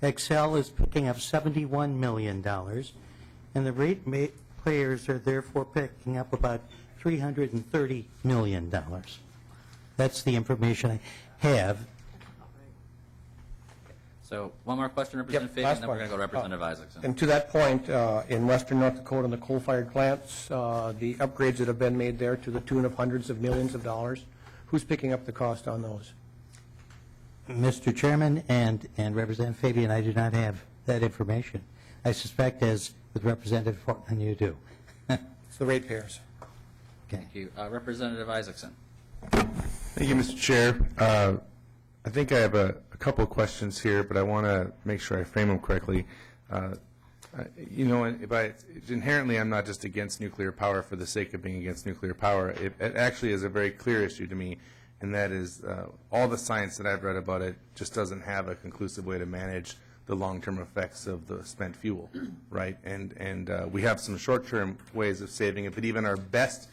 Excel is picking up $71 million. And the ratepayers are therefore picking up about $330 million. That's the information I have. So one more question, Representative Fabian, and then we're going to go to Representative Isaacson. And to that point, in western North Dakota, in the coal-fired plants, the upgrades that have been made there to the tune of hundreds of millions of dollars, who's picking up the cost on those? Mr. Chairman and Representative Fabian, I do not have that information. I suspect, as with Representative Portman, you do. It's the ratepayers. Thank you. Representative Isaacson. Thank you, Mr. Chair. I think I have a couple of questions here, but I want to make sure I frame them correctly. You know, inherently, I'm not just against nuclear power for the sake of being against nuclear power. It actually is a very clear issue to me, and that is all the science that I've read about it just doesn't have a conclusive way to manage the long-term effects of the spent fuel, right? And we have some short-term ways of saving it, but even our best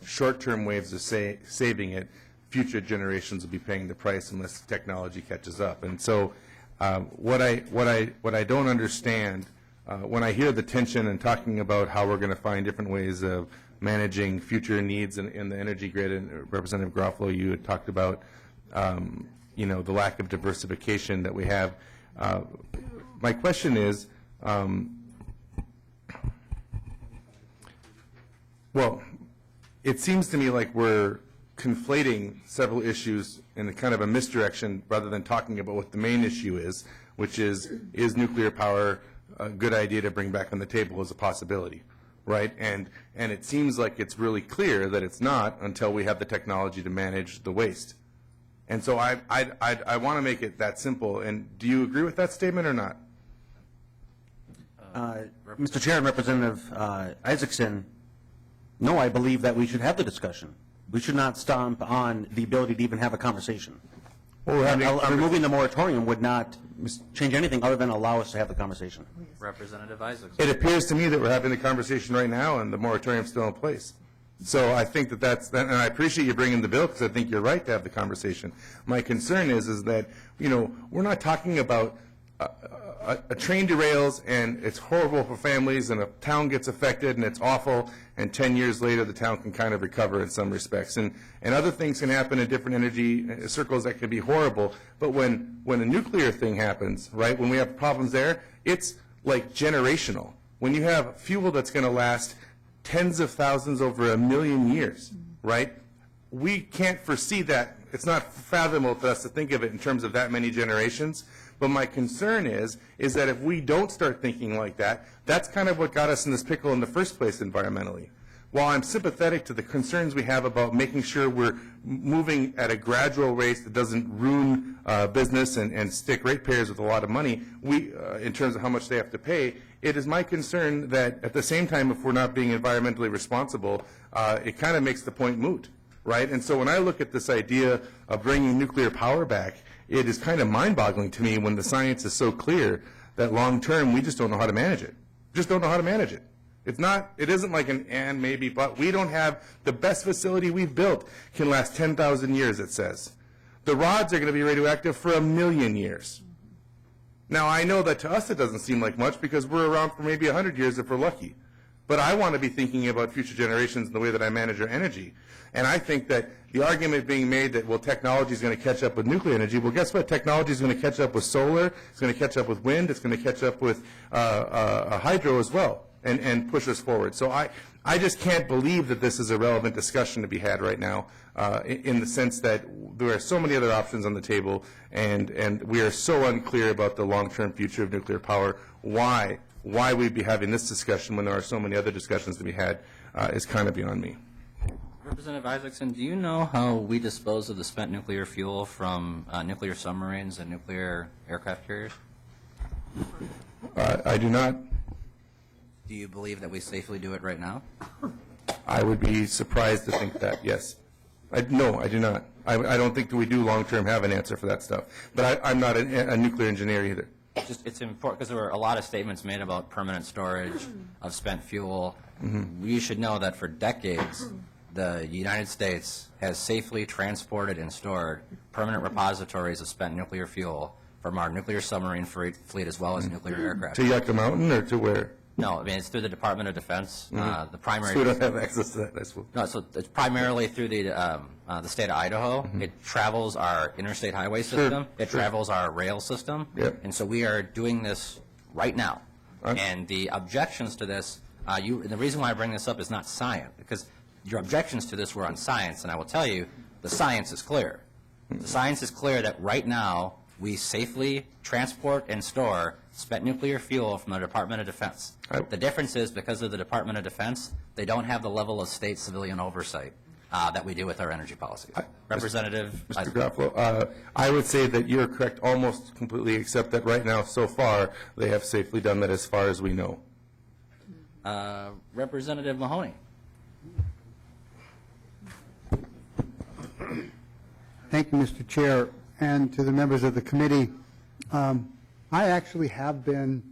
short-term ways of saving it, future generations will be paying the price unless technology catches up. And so what I don't understand when I hear the tension and talking about how we're going to find different ways of managing future needs in the energy grid, and Representative Garofalo, you had talked about you know, the lack of diversification that we have. My question is, well, it seems to me like we're conflating several issues in a kind of a misdirection rather than talking about what the main issue is, which is nuclear power a good idea to bring back on the table as a possibility, right? And it seems like it's really clear that it's not until we have the technology to manage the waste. And so I want to make it that simple. And do you agree with that statement or not? Mr. Chair and Representative Isaacson, no, I believe that we should have the discussion. We should not stomp on the ability to even have a conversation. Removing the moratorium would not change anything other than allow us to have the conversation. Representative Isaacson. It appears to me that we're having the conversation right now and the moratorium is still in place. So I think that and I appreciate you bringing the bill because I think you're right to have the conversation. My concern is that, you know, we're not talking about a train derails and it's horrible for families and a town gets affected and it's awful, and 10 years later the town can kind of recover in some respects. And other things can happen in different energy circles that can be horrible, but when a nuclear thing happens, right, when we have problems there, it's like generational. When you have fuel that's going to last tens of thousands over 1 million years, right, we can't foresee that. It's not fathomable to us to think of it in terms of that many generations. But my concern is that if we don't start thinking like that, that's kind of what got us in this pickle in the first place environmentally. While I'm sympathetic to the concerns we have about making sure we're moving at a gradual rate that doesn't ruin business and stick ratepayers with a lot of money, in terms of how much they have to pay, it is my concern that at the same time, if we're not being environmentally responsible, it kind of makes the point moot, right? And so when I look at this idea of bringing nuclear power back, it is kind of mind-boggling to me when the science is so clear that long-term we just don't know how to manage it. Just don't know how to manage it. It isn't like an and, maybe, but. We don't have the best facility we've built can last 10,000 years, it says. The rods are going to be radioactive for 1 million years. Now, I know that to us it doesn't seem like much because we're around for maybe 100 years if we're lucky. But I want to be thinking about future generations in the way that I manage our energy. And I think that the argument being made that, well, technology is going to catch up with nuclear energy, well, guess what? Technology is going to catch up with solar, it's going to catch up with wind, it's going to catch up with hydro as well, and push us forward. So I just can't believe that this is a relevant discussion to be had right now, in the sense that there are so many other options on the table, and we are so unclear about the long-term future of nuclear power. Why we'd be having this discussion when there are so many other discussions to be had is kind of beyond me. Representative Isaacson, do you know how we dispose of the spent nuclear fuel from nuclear submarines and nuclear aircraft carriers? I do not. Do you believe that we safely do it right now? I would be surprised to think that, yes. No, I do not. I don't think that we do long-term have an answer for that stuff. But I'm not a nuclear engineer either. It's important because there were a lot of statements made about permanent storage of spent fuel. You should know that for decades, the United States has safely transported and stored permanent repositories of spent nuclear fuel from our nuclear submarine fleet as well as nuclear aircraft. To Yucca Mountain or to where? No, I mean, it's through the Department of Defense. The primary. So we don't have access to that, I suppose. No, so it's primarily through the state of Idaho. It travels our interstate highway system. It travels our rail system. And so we are doing this right now. And the objections to this, the reason why I bring this up is not science, because your objections to this were on science, and I will tell you, the science is clear. The science is clear that right now we safely transport and store spent nuclear fuel from the Department of Defense. The difference is because of the Department of Defense, they don't have the level of state civilian oversight that we do with our energy policies. Representative Mr. Gavel, I would say that you're correct almost completely, except that right now, so far, they have safely done that as far as we know. Representative Mahoney. Thank you, Mr. Chair, and to the members of the committee. I actually have been,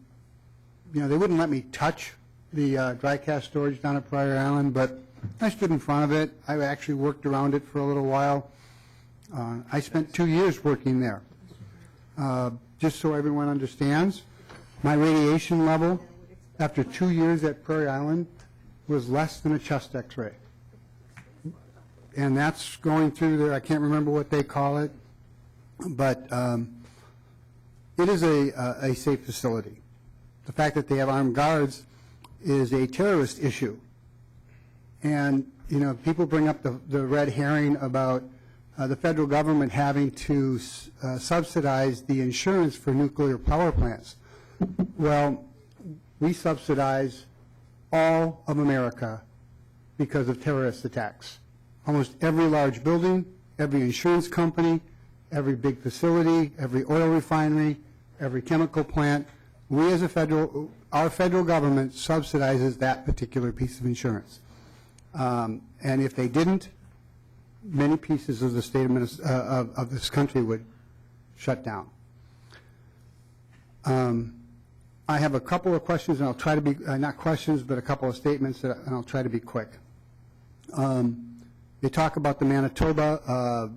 they wouldn't let me touch the dry cask storage down at Pryor Island, but I stood in front of it. I actually worked around it for a little while. I spent 2 years working there. Just so everyone understands, my radiation level after 2 years at Prairie Island was less than a chest x-ray. And that's going through there, I can't remember what they call it, but it is a safe facility. The fact that they have armed guards is a terrorist issue. And, people bring up the red herring about the federal government having to subsidize the insurance for nuclear power plants. Well, we subsidize all of America because of terrorist attacks. Almost every large building, every insurance company, every big facility, every oil refinery, every chemical plant, we as our federal government subsidizes that particular piece of insurance. And if they didn't, many pieces of the state of this country would shut down. I have a couple of questions, and I'll try to be, not questions, but a couple of statements, and I'll try to be quick. They talk about the Manitoba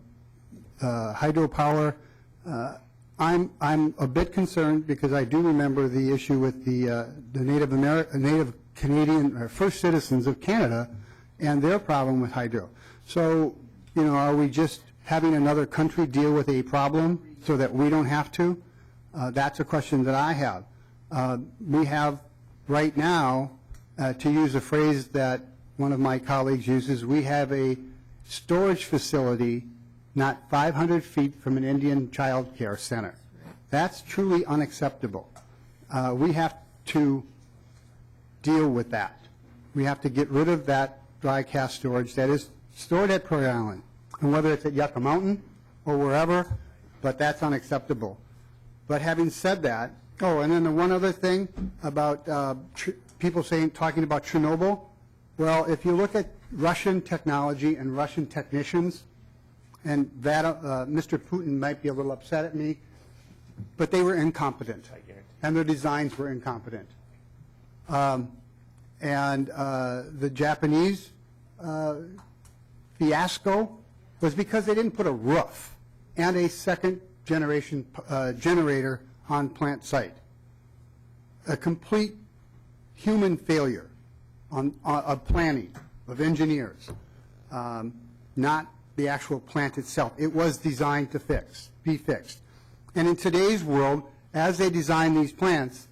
hydropower. I'm a bit concerned because I do remember the issue with the Native Canadian or First Citizens of Canada and their problem with hydro. So, you know, are we just having another country deal with a problem so that we don't have to? That's a question that I have. We have right now, to use a phrase that one of my colleagues uses, we have a storage facility not 500 feet from an Indian child care center. That's truly unacceptable. We have to deal with that. We have to get rid of that dry cask storage that is stored at Prairie Island, and whether it's at Yucca Mountain or wherever, but that's unacceptable. But having said that, oh, and then the one other thing about people talking about Chernobyl, well, if you look at Russian technology and Russian technicians, and that Mr. Putin might be a little upset at me, but they were incompetent, and their designs were incompetent. And the Japanese fiasco was because they didn't put a roof and a second-generation generator on plant site. A complete human failure of planning, of engineers, not the actual plant itself. It was designed to be fixed. And in today's world, as they design these plants,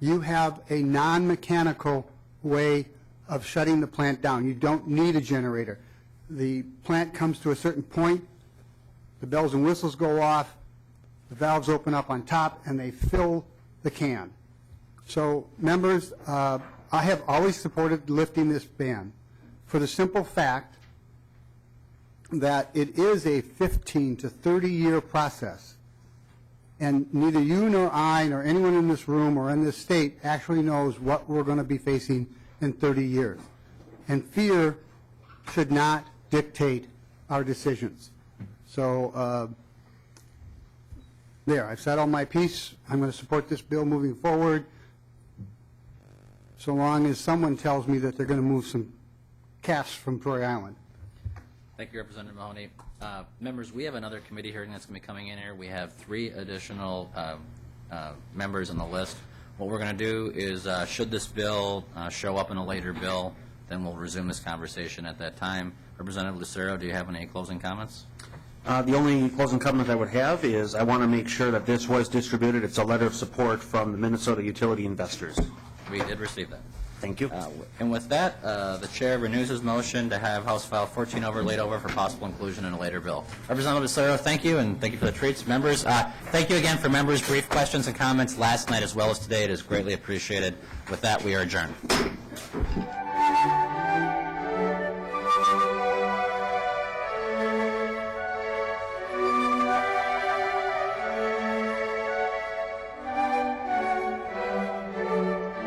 you have a non-mechanical way of shutting the plant down. You don't need a generator. The plant comes to a certain point, the bells and whistles go off, the valves open up on top, and they fill the can. So, members, I have always supported lifting this ban for the simple fact that it is a 15 to 30-year process. And neither you nor I nor anyone in this room or in this state actually knows what we're going to be facing in 30 years. And fear should not dictate our decisions. So there, I've said all my piece. I'm going to support this bill moving forward so long as someone tells me that they're going to move some casks from Prairie Island. Thank you, Representative Mahoney. Members, we have another committee hearing that's going to be coming in here. We have 3 additional members on the list. What we're going to do is, should this bill show up in a later bill, then we'll resume this conversation at that time. Representative Lucero, do you have any closing comments? The only closing comment I would have is I want to make sure that this was distributed. It's a letter of support from the Minnesota utility investors. We did receive that. Thank you. And with that, the chair renews his motion to have House File 14 laid over for possible inclusion in a later bill. Representative Lucero, thank you, and thank you for the treats. Members, thank you again for members' brief questions and comments last night as well as today. It is greatly appreciated. With that, we are adjourned.